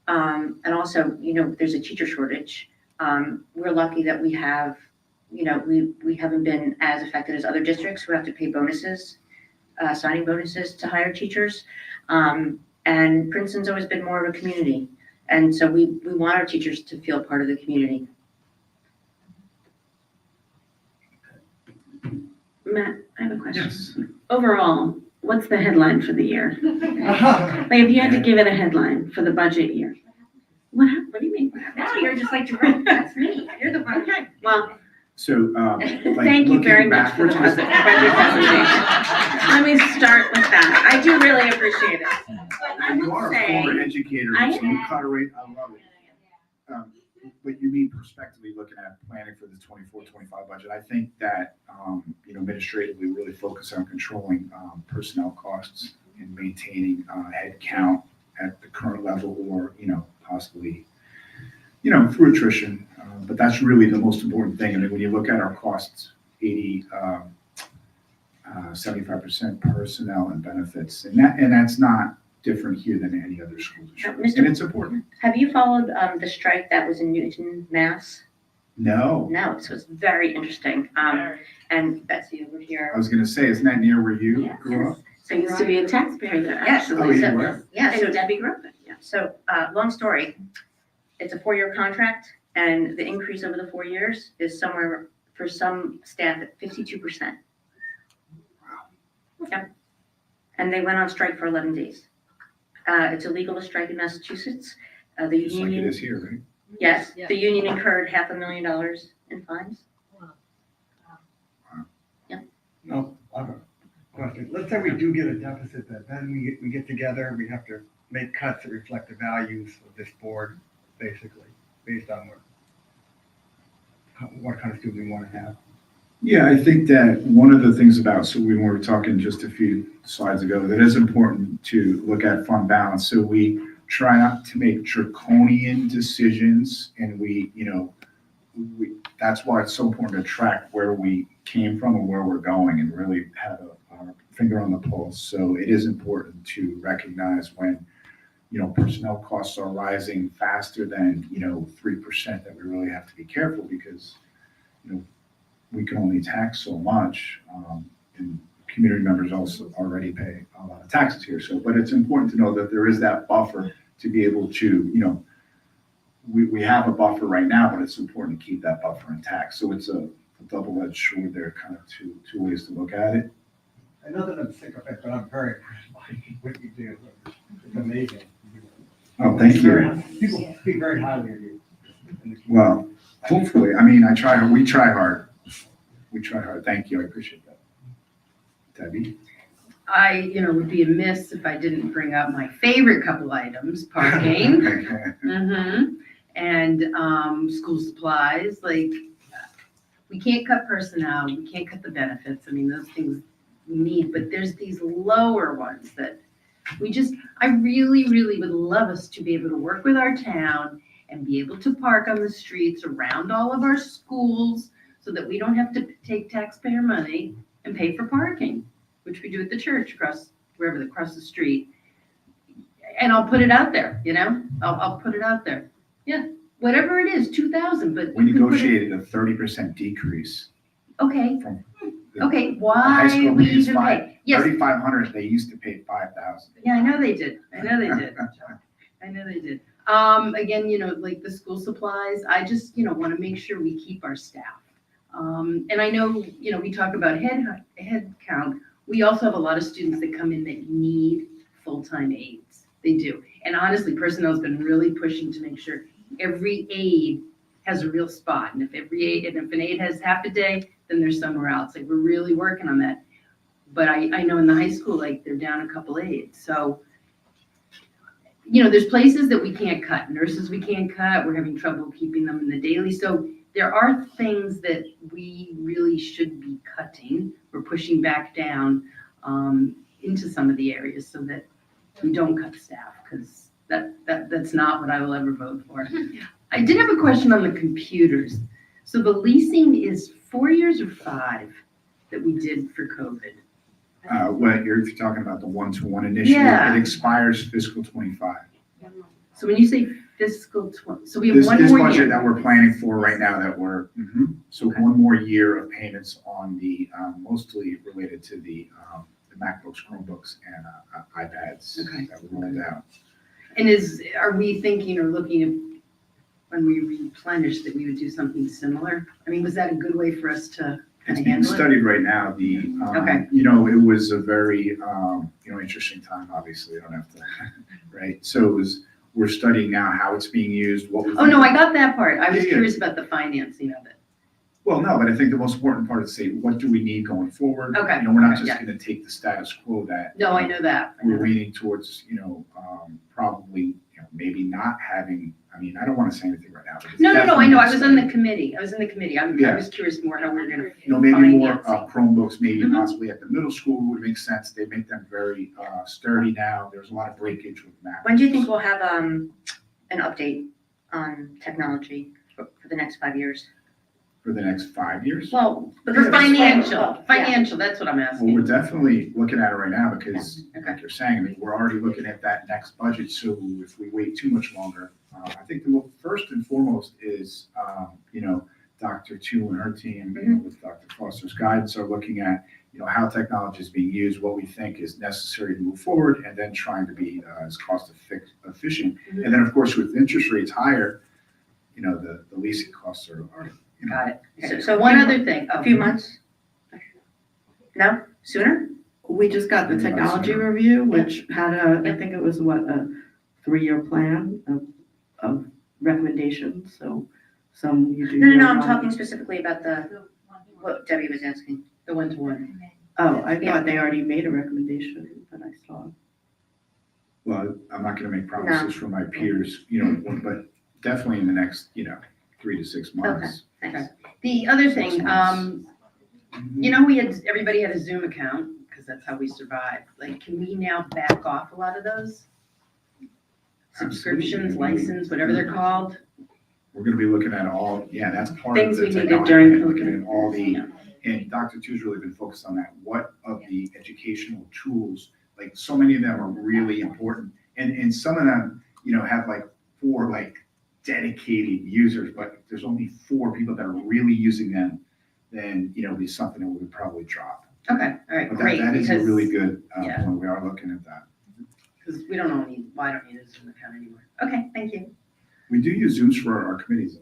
And also, there's a teacher shortage. We're lucky that we have, we haven't been as affected as other districts who have to pay bonuses, signing bonuses to hire teachers. And Princeton's always been more of a community. And so we want our teachers to feel part of the community. Matt, I have a question. Yes. Overall, what's the headline for the year? Like, if you had to give it a headline for the budget year, what do you mean? No, you're just like, that's me. You're the one. Okay, well, So, like, thank you very looking much for the backwards, budget presentation. Let me start with that. I do really appreciate it. But I You will are a say, former educator, I so you am. cut rate, I love it. But you mean prospectively looking at planning for the 24-25 budget. I think that, administratively really focus on controlling personnel costs and maintaining head count at the current level or, possibly, through attrition. But that's really the most important thing. I mean, when you look at our costs, 75% personnel and benefits, and that's not different here than any other school district. Mr. And it's important. Have you followed the strike that was in Newton, Mass? No, No, so it's very interesting. And Betsy over here. I was gonna say, isn't that near where you Yes. grew up? I used to be a taxpayer there, Yes. Oh, actually. you so- were? Yeah, so And Debbie grew up there, yeah. So, long story, it's a 4-year contract, and the increase over the 4 years is somewhere, for some staff, at 52%. Yep. And they went on strike for 11 days. It's illegal to strike in Massachusetts. The Just like it union, is here, right? yes, Yeah. the union incurred $500,000 in fines. No, I have a question. Let's say we do get a deficit, that then we get together, we have to make cuts that reflect the values of this board, basically, based on what kind of student we want to have. Yeah, I think that one of the things about, so we were talking just a few slides ago, that is important to look at fund balance. So we try not to make draconian decisions, and that's why it's so important to track where we came from and where we're going and really have our finger on the pulse. So it is important to recognize when, personnel costs are rising faster than, 3%, that we really have to be careful because, we can only tax so much. And community members also already pay a lot of taxes here. So, but it's important to know that there is that buffer to be able to, we have a buffer right now, but it's important to keep that buffer intact. So it's a double-edged sword there, kind of two ways to look at it. I know that I'm sick of it, but I'm very impressed by what you do. It's amazing. Oh, thank you. People speak very highly of you. Well, hopefully, we try hard. We try hard. Thank you. I appreciate that. Debbie? I, would be amiss if I didn't bring up my favorite couple items, parking. Mm-hmm. And school supplies, like, we can't cut personnel, we can't cut the benefits. I mean, those things we need, but there's these lower ones that I really, really would love us to be able to work with our town and be able to park on the streets around all of our schools so that we don't have to take taxpayer money and pay for parking, which we do at the church across the street. And I'll put it out there, I'll put it out there. Yeah, whatever it is, 2,000, but. We negotiated a 30% decrease. Okay, From okay, the high why school we pays even pay? Yes, 3,500, they used to pay 5,000. yeah, I know they did. I know they did. Again, like the school supplies, I just, want to make sure we keep our staff. And I know, we talk about head count. We also have a lot of students that come in that need full-time aides. They do. And honestly, personnel's been really pushing to make sure every aide has a real spot. And if an aide has half a day, then they're somewhere else. Like, we're really working on that. But I know in the high school, like, they're down a couple aides. So, there's places that we can't cut. Nurses we can't cut. We're having trouble keeping them in the daily. So there are things that we really should be cutting. We're pushing back down into some of the areas so that we don't cut staff, because that's not what I will ever vote for. I did have a question on the computers. So the leasing is 4 years or 5 that we did for COVID? What you're talking about, the one-to-one initiative, Yeah. it expires fiscal 25. So when you say fiscal 20, so we have one This more budget year. that we're planning for right now so Okay. one more year of payments on the, mostly related to the MacBooks, Chromebooks, and iPads Okay. that we rolled out. And are we thinking or looking at, when we replenish, that we would do something similar? I mean, was that a good way for us to kind It's of being handle it? studied right now. Okay. It was a very, interesting time, obviously, I don't have to, right? So we're studying now how it's being used, what we. Oh, no, I got that part. I was Yeah. curious about the financing of it. Well, no, but I think the most important part is to say, what do we need going forward? Okay. We're not just Yeah. gonna take the status quo that. No, I know that. We're leaning towards, probably, maybe not having, I don't wanna say anything right now. but it's No, I know. I was definitely in the committee. I Yeah. was curious more how we're gonna maybe more finance. Chromebooks, maybe Mhm. possibly at the middle school would make sense. They make them very sturdy now. There's a lot of breakage with Mac. When do you think we'll have an update on technology for the next 5 years? For the next 5 years? Well, For because financial, that's what I'm Well, asking. we're definitely looking at it right now because, Okay. like you're saying, we're already looking at that next budget. So if we wait too much longer, I think the first and foremost is, Dr. Tu and her team, with Dr. Foster's guidance, are looking at, how technology is being used, what we think is necessary to move forward, and then trying to be as cost efficient. And then, of course, with interest rates higher, the leasing costs are. Got it. So One other thing. a few months? No, sooner? We just got the Maybe by technology summer. review, which had I think it was a 3-year plan of recommendations, so some you do. No, I'm year talking one. specifically about what Debbie was asking. The one-to-one. Oh, I Yeah. thought they already made a recommendation that I saw. Well, I'm not gonna make promises for my peers, but definitely in the next, 3 to 6 months. Thanks. The other 6 thing, months. everybody had a Zoom account, because that's how we survived. Like, can we now back off a lot of those? subscriptions, Absolutely. license, whatever they're called. We're gonna be looking at all, yeah, that's part of Things the we needed technology, during plan, looking COVID. at all the, Yeah. and Dr. Tu's really been focused on that. What of the educational tools, like so many of them are really important. And some of them, have like 4 like dedicated users, but there's only 4 people that are really using them, then, it'd be something that we would probably drop. Okay, all right, But great, that is a because, really good, yeah. point. We are looking at that. because we don't all need, well, I don't need a Zoom account anymore. Okay, thank you. We do use Zooms for our committees.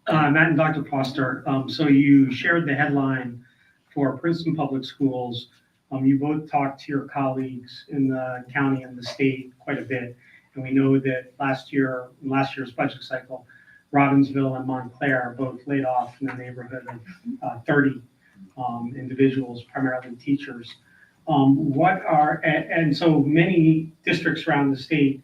Matt and Dr. Foster, so you shared the headline for Princeton Public Schools. You both talked to your colleagues in the county and the state quite a bit. And we know that last year's budget cycle, Robbinsville and Montclair both laid off in the neighborhood of 30 individuals, primarily teachers. And so many districts around the state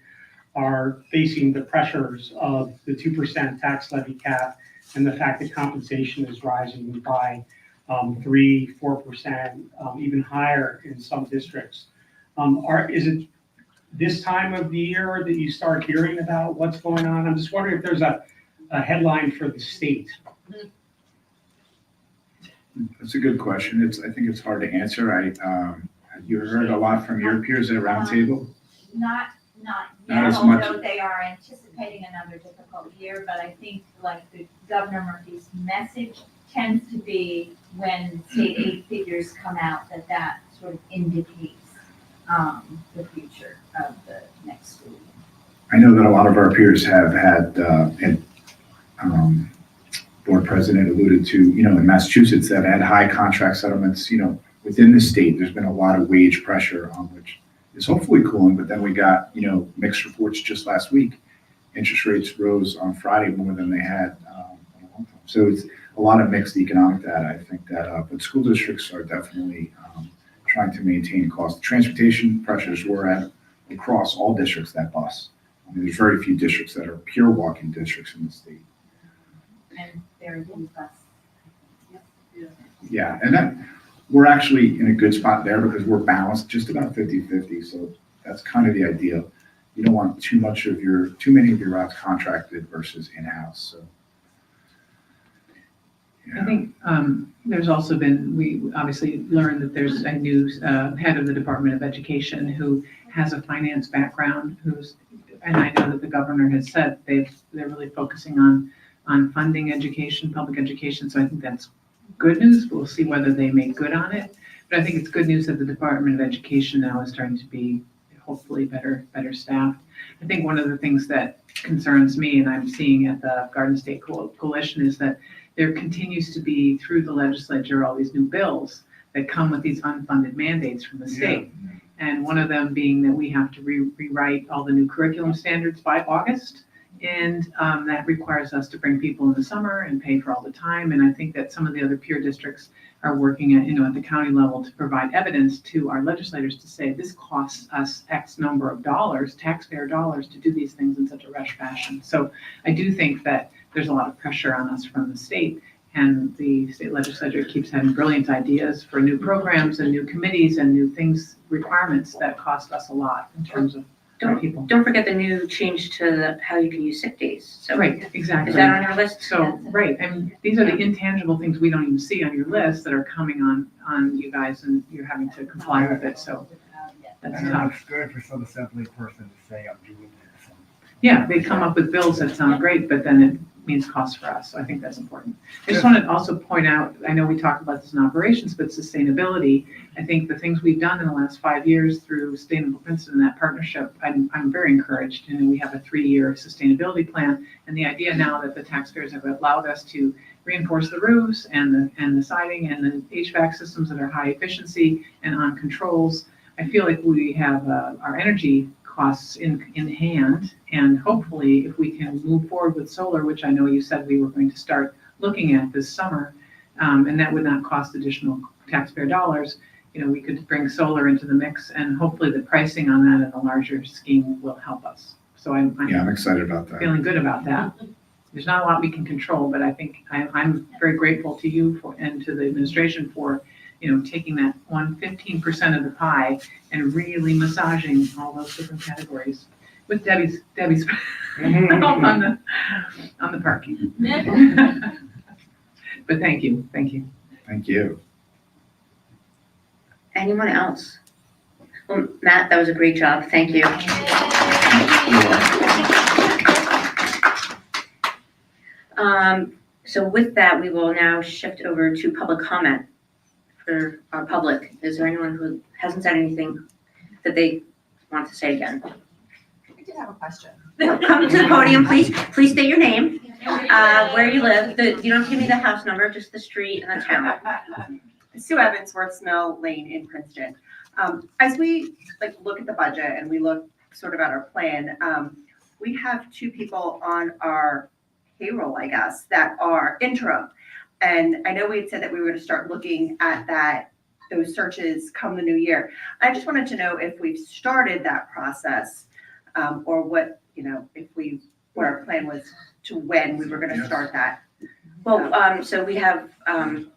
are facing the pressures of the 2% tax levy cap and the fact that compensation is rising by 3-4%, even higher in some districts. Is it this time of the year that you start hearing about what's going on? I'm just wondering if there's a headline for the state. That's a good question. I think it's hard to answer. You heard a lot from your peers at Roundtable? Not Not yet, as much. although they are anticipating another difficult year, but I think like the Governor Murphy's message tends to be when state aid figures come out, that sort of indicates, the future of the next school year. I know that a lot of our peers have had, and board president alluded to, in Massachusetts, that had high contract settlements, within the state. There's been a lot of wage pressure on which is hopefully cooling, but then we got, mixed reports just last week. Interest rates rose on Friday more than they had in a long time. So it's a lot of mixed economic data. I think that, but school districts are definitely trying to maintain cost. Transportation pressures were at across all districts that bus. There's very few districts that are pure walking districts in the state. And there is bus. Yeah, and that, we're actually in a good spot there because we're balanced just about 50-50. So that's kind of the ideal. You don't want too many of your routes contracted versus in-house, so. Yeah. I think there's also been, we obviously learned that there's a new head of the Department of Education who has a finance background, and I know that the governor has said they're really focusing on funding education, public education, so I think that's good news. We'll see whether they make good on it. But I think it's good news that the Department of Education now is starting to be hopefully better staffed. I think one of the things that concerns me, and I'm seeing at the Garden State Coalition, is that there continues to be, through the legislature, all these new bills that come with these unfunded mandates from the state. And one of them being that we have to rewrite all the new curriculum standards by August. And that requires us to bring people in the summer and pay for all the time. And I think that some of the other peer districts are working at the county level to provide evidence to our legislators to say this costs us X number of dollars, taxpayer dollars, to do these things in such a rush fashion. So I do think that there's a lot of pressure on us from the state, and the state legislature keeps having brilliant ideas for new programs and new committees and new things, requirements that cost us a lot in terms of our people. Don't forget the new change to how you can use sick days. So Right, exactly. is that on your list? So, right, and these are the intangible things we don't even see on your list that are coming on you guys, and you're having to comply with it, so that's And it tough. looks good for some assembly person to say, I'm doing this. Yeah, they come up with bills that sound great, but then it means cost for us, so I think that's important. I just want to also point out, I know we talked about this in operations, but sustainability, I think the things we've done in the last 5 years through Sustainable Princeton and that partnership, I'm very encouraged. And we have a 3-year sustainability plan, and the idea now that the taxpayers have allowed us to reinforce the roofs and the siding and the HVAC systems that are high efficiency and on controls. I feel like we have our energy costs in hand, and hopefully if we can move forward with solar, which I know you said we were going to start looking at this summer, and that would not cost additional taxpayer dollars, we could bring solar into the mix, and hopefully the pricing on that in a larger scheme will help us. So I'm excited about that. feeling good about that. There's not a lot we can control, but I think I'm very grateful to you and to the administration for taking that 15% of the pie and really massaging all those different categories. With Debbie's help on the parking. But thank you. Thank you. Anyone else? Well, Matt, that was a great job. Thank you. So with that, we will now shift over to public comment for our public. Is there anyone who hasn't said anything that they want to say again? I did have a question. Come to the podium, please. Please state your name, where you live. You don't have to give me the house number, just the street and the town. Sue Evans, Worth Mill Lane in Princeton. As we look at the budget and we look sort of at our plan, we have two people on our payroll, I guess, that are interim. And I know we had said that we were going to start looking at those searches come the new year. I just wanted to know if we've started that process, or what what our plan was to when we were going to start that. Well, so we have,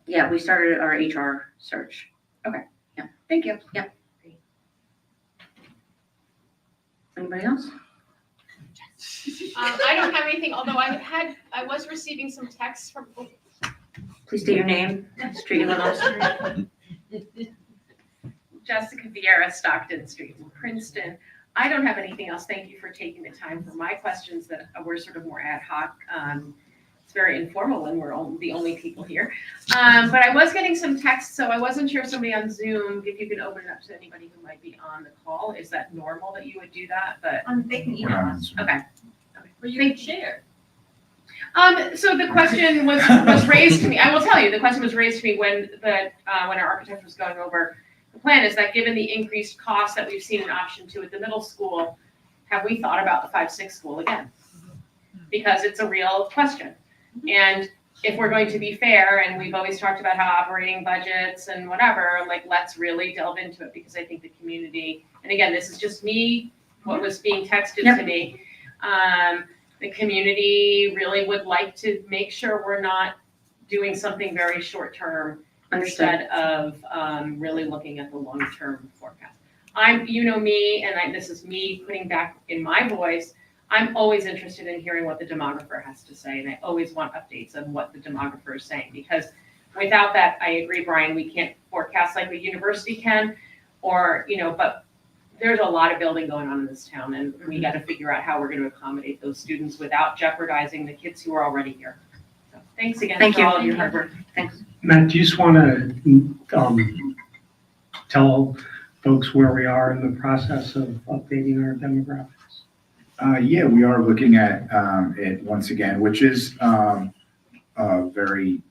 we started our HR search. Thank you. Anybody else? I don't have anything, although I was receiving some texts from. Please state your name, street you live on. Jessica Vieira, Stockton Street in Princeton. I don't have anything else. Thank you for taking the time for my questions that were sort of more ad hoc. It's very informal and we're the only people here. But I was getting some texts, so I wasn't sure if somebody on Zoom, if you can open it up to anybody who might be on the call. Is that normal that you would do that? But They can email us. okay. Well, you can share. So the question was raised to me. I will tell you, the question was raised to me when our architect was going over the plan. Is that given the increased cost that we've seen in option 2 at the middle school, have we thought about the 5-6 school again? Because it's a real question. And if we're going to be fair, and we've always talked about how operating budgets and whatever, let's really delve into it, because I think the community, and again, this is just me, what was being texted to me. The community really would like to make sure we're not doing something very short-term instead of really looking at the long-term forecast. You know me, and this is me putting back in my voice, I'm always interested in hearing what the demographer has to say, and I always want updates on what the demographer is saying, because without that, I agree, Brian, we can't forecast like a university can, but there's a lot of building going on in this town, and we got to figure out how we're going to accommodate those students without jeopardizing the kids who are already here. So thanks again for all of your hard work. Thanks. Matt, do you just want to tell folks where we are in the process of updating our demographics? We are looking at it once again, which is very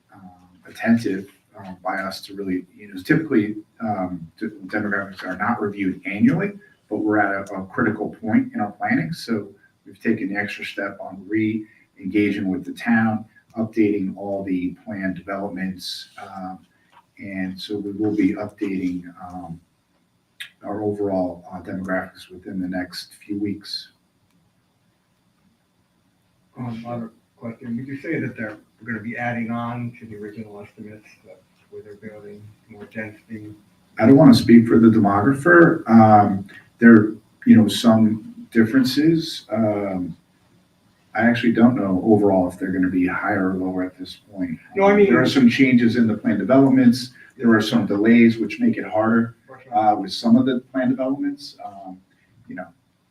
attentive by us to really, typically demographics are not reviewed annually, but we're at a critical point in our planning. So we've taken the extra step on re-engaging with the town, updating all the planned developments. And so we will be updating our overall demographics within the next few weeks. Other question, would you say that we're going to be adding on to the original estimates where they're building more density? I don't want to speak for the demographer. There, some differences. I actually don't know overall if they're going to be higher or lower at this point. No, I mean, there are some changes in the plan developments. There are some delays which make it harder with some of the plan developments.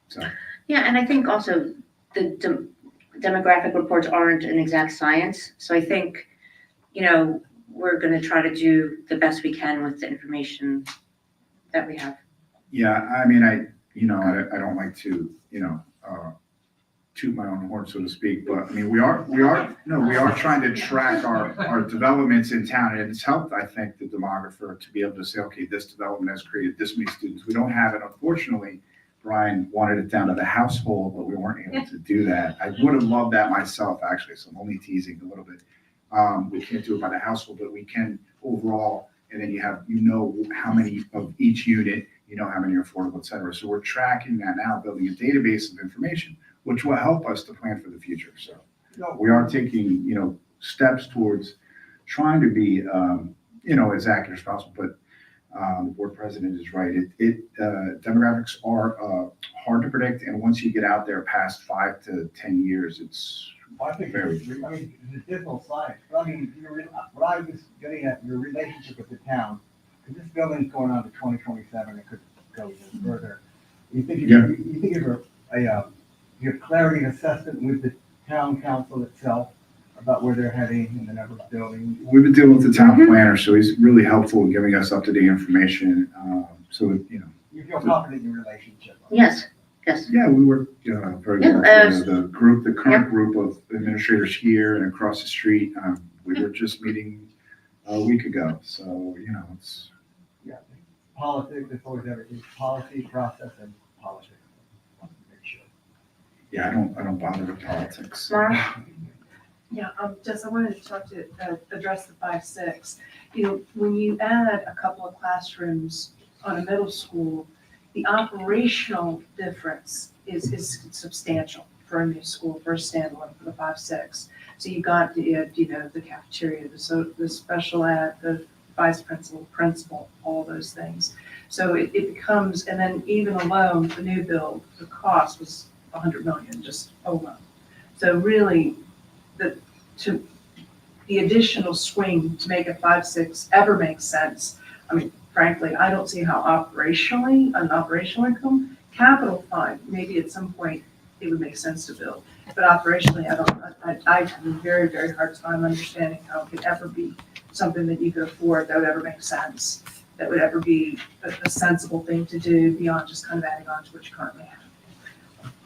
So. Yeah, and I think also the demographic reports aren't an exact science. So I think, we're going to try to do the best we can with the information that we have. Yeah, I mean, I don't like to, toot my own horn, so to speak, but I mean, we are trying to track our developments in town, and it's helped, I think, the demographer to be able to say, okay, this development has created this many students. We don't have it, unfortunately. Brian wanted it down to the household, but we weren't able to do that. I would have loved that myself, actually, so I'm only teasing a little bit. We can't do it by the household, but we can overall, and then how many of each unit, how many are affordable, et cetera. So we're tracking that now, building a database of information, which will help us to plan for the future. So we are taking, steps towards trying to be, as accurate as possible, but the board president is right. Demographics are hard to predict, and once you get out there past 5 to 10 years, it's Well, I think, very. I mean, it's a dismal science, but I mean, what I was getting at, your relationship with the town, because this building's going on to 2027, it could go even further. You think you have you have clarity and assessment with the town council itself about where they're heading and the number of buildings? We've been dealing with the town planner, so he's really helpful in giving us up-to-date information. So, You feel confident in your relationship? Yes, yes. yeah, we work very Yeah, well. The current group of administrators here and across the street, we were just meeting a week ago. So, it's. Yeah, politics, it's always everything, policy, process, and politics. Want to make sure. Yeah, I don't bother with politics. Mara? Yeah, Jess, I wanted to talk to, address the 5-6. When you add a couple of classrooms on a middle school, the operational difference is substantial for a new school, for a standalone, for the 5-6. So you got the cafeteria, the special ed, the vice principal, all those things. So it becomes, and then even alone, the new build, the cost was 100 million just alone. So really, the additional swing to make a 5-6 ever makes sense. I mean, frankly, I don't see how operationally, an operational income, capital fine, maybe at some point it would make sense to build. But operationally, I have a very, very hard time understanding how it could ever be something that you could afford, that would ever make sense, that would ever be a sensible thing to do beyond just kind of adding on to what you currently have.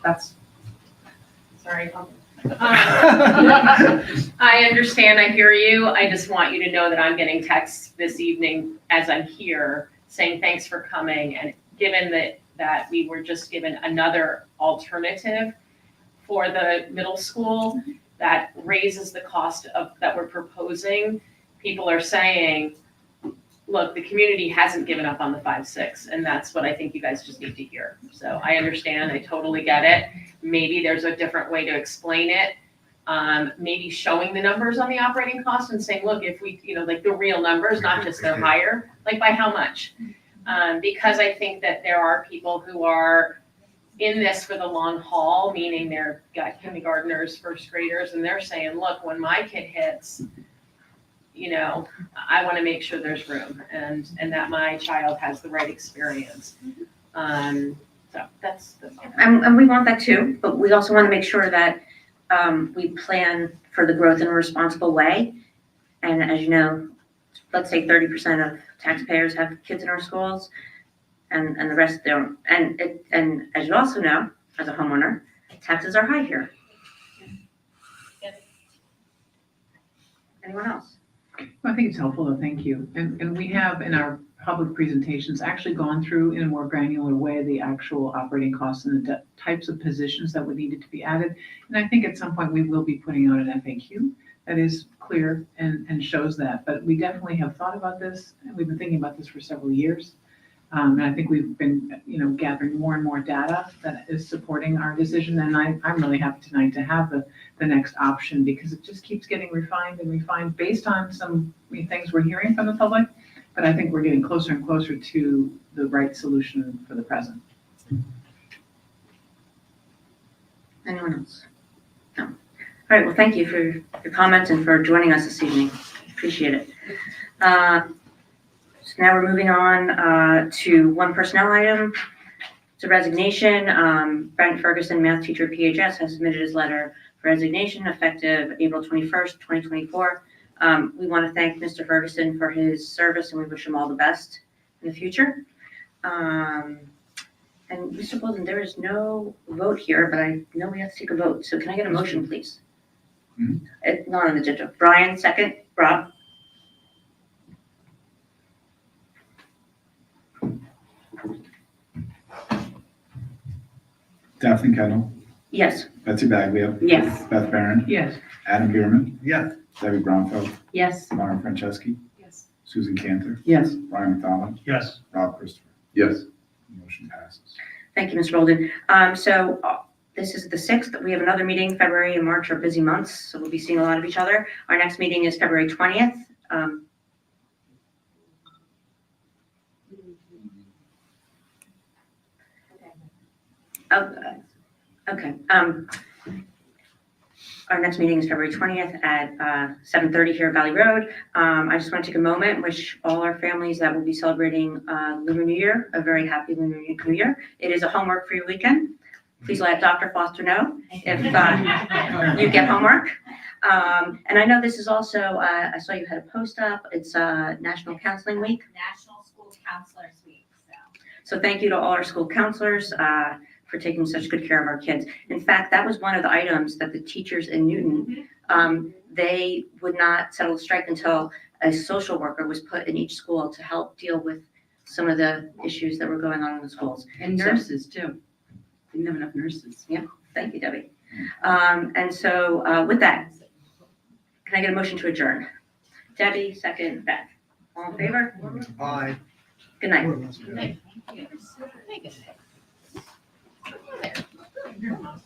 That's. Sorry. I understand, I hear you. I just want you to know that I'm getting texts this evening as I'm here saying thanks for coming. And given that we were just given another alternative for the middle school that raises the cost of that we're proposing, people are saying, look, the community hasn't given up on the 5-6, and that's what I think you guys just need to hear. So I understand, I totally get it. Maybe there's a different way to explain it. Maybe showing the numbers on the operating cost and saying, look, if we, like the real numbers, not just they're higher, like by how much? Because I think that there are people who are in this for the long haul, meaning they're got kindergartners, first graders, and they're saying, look, when my kid hits, I want to make sure there's room and that my child has the right experience. So that's And we want that too, but we also want to make sure that we plan for the growth in a responsible way. And as you know, let's say 30% of taxpayers have kids in our schools and the rest don't. And as you also know, as a homeowner, taxes are high here. Anyone else? I think it's helpful though, thank you. And we have in our public presentations actually gone through in a more granular way the actual operating costs and the types of positions that would need to be added. And I think at some point we will be putting out an FAQ that is clear and shows that. But we definitely have thought about this, and we've been thinking about this for several years. And I think we've been, gathering more and more data that is supporting our decision. And I'm really happy tonight to have the next option because it just keeps getting refined and refined based on some things we're hearing from the public. But I think we're getting closer and closer to the right solution for the present. Anyone else? No. All right, well, thank you for your comments and for joining us this evening. Appreciate it. So now we're moving on to one personnel item. It's a resignation. Brent Ferguson, math teacher at PHS, has submitted his letter for resignation effective April 21st, 2024. We want to thank Mr. Ferguson for his service and we wish him all the best in the future. And Mr. Bolden, there is no vote here, but I know we have to take a vote. So can I get a motion, please? Mhm. It's not on the agenda. Brian, second. Rob? Daphne Kendall, Yes. Betsy Baglio, Yes. Beth Barron, Yes. Adam Bierman, Yes. Debbie Brownfeld, Yes. Mara Franceschi, Yes. Susan Cantor, Yes. Ryan McDonald, Yes. Rob Christopher. Yes. Motion passes. Thank you, Mr. Bolden. This is the 6th. We have another meeting. February and March are busy months, so we'll be seeing a lot of each other. Our next meeting is February 20th. Oh, okay. Our next meeting is February 20th at 7:30 here at Valley Road. I just want to take a moment and wish all our families that will be celebrating Lunar New Year a very happy Lunar New Year. It is a homework-free weekend. Please let Dr. Foster know if you get homework. And I know this is also, I saw you had a post up. It's National Counseling Week. National School Counselors Week, so. So thank you to all our school counselors for taking such good care of our kids. In fact, that was one of the items that the teachers in Newton, they would not settle the strike until a social worker was put in each school to help deal with some of the issues that were going on in the schools. And nurses too. Didn't have enough nurses. Thank you, Debbie. And so with that, can I get a motion to adjourn? Debbie, second, Beth. All in favor? Aye. Good night. Thank you. There.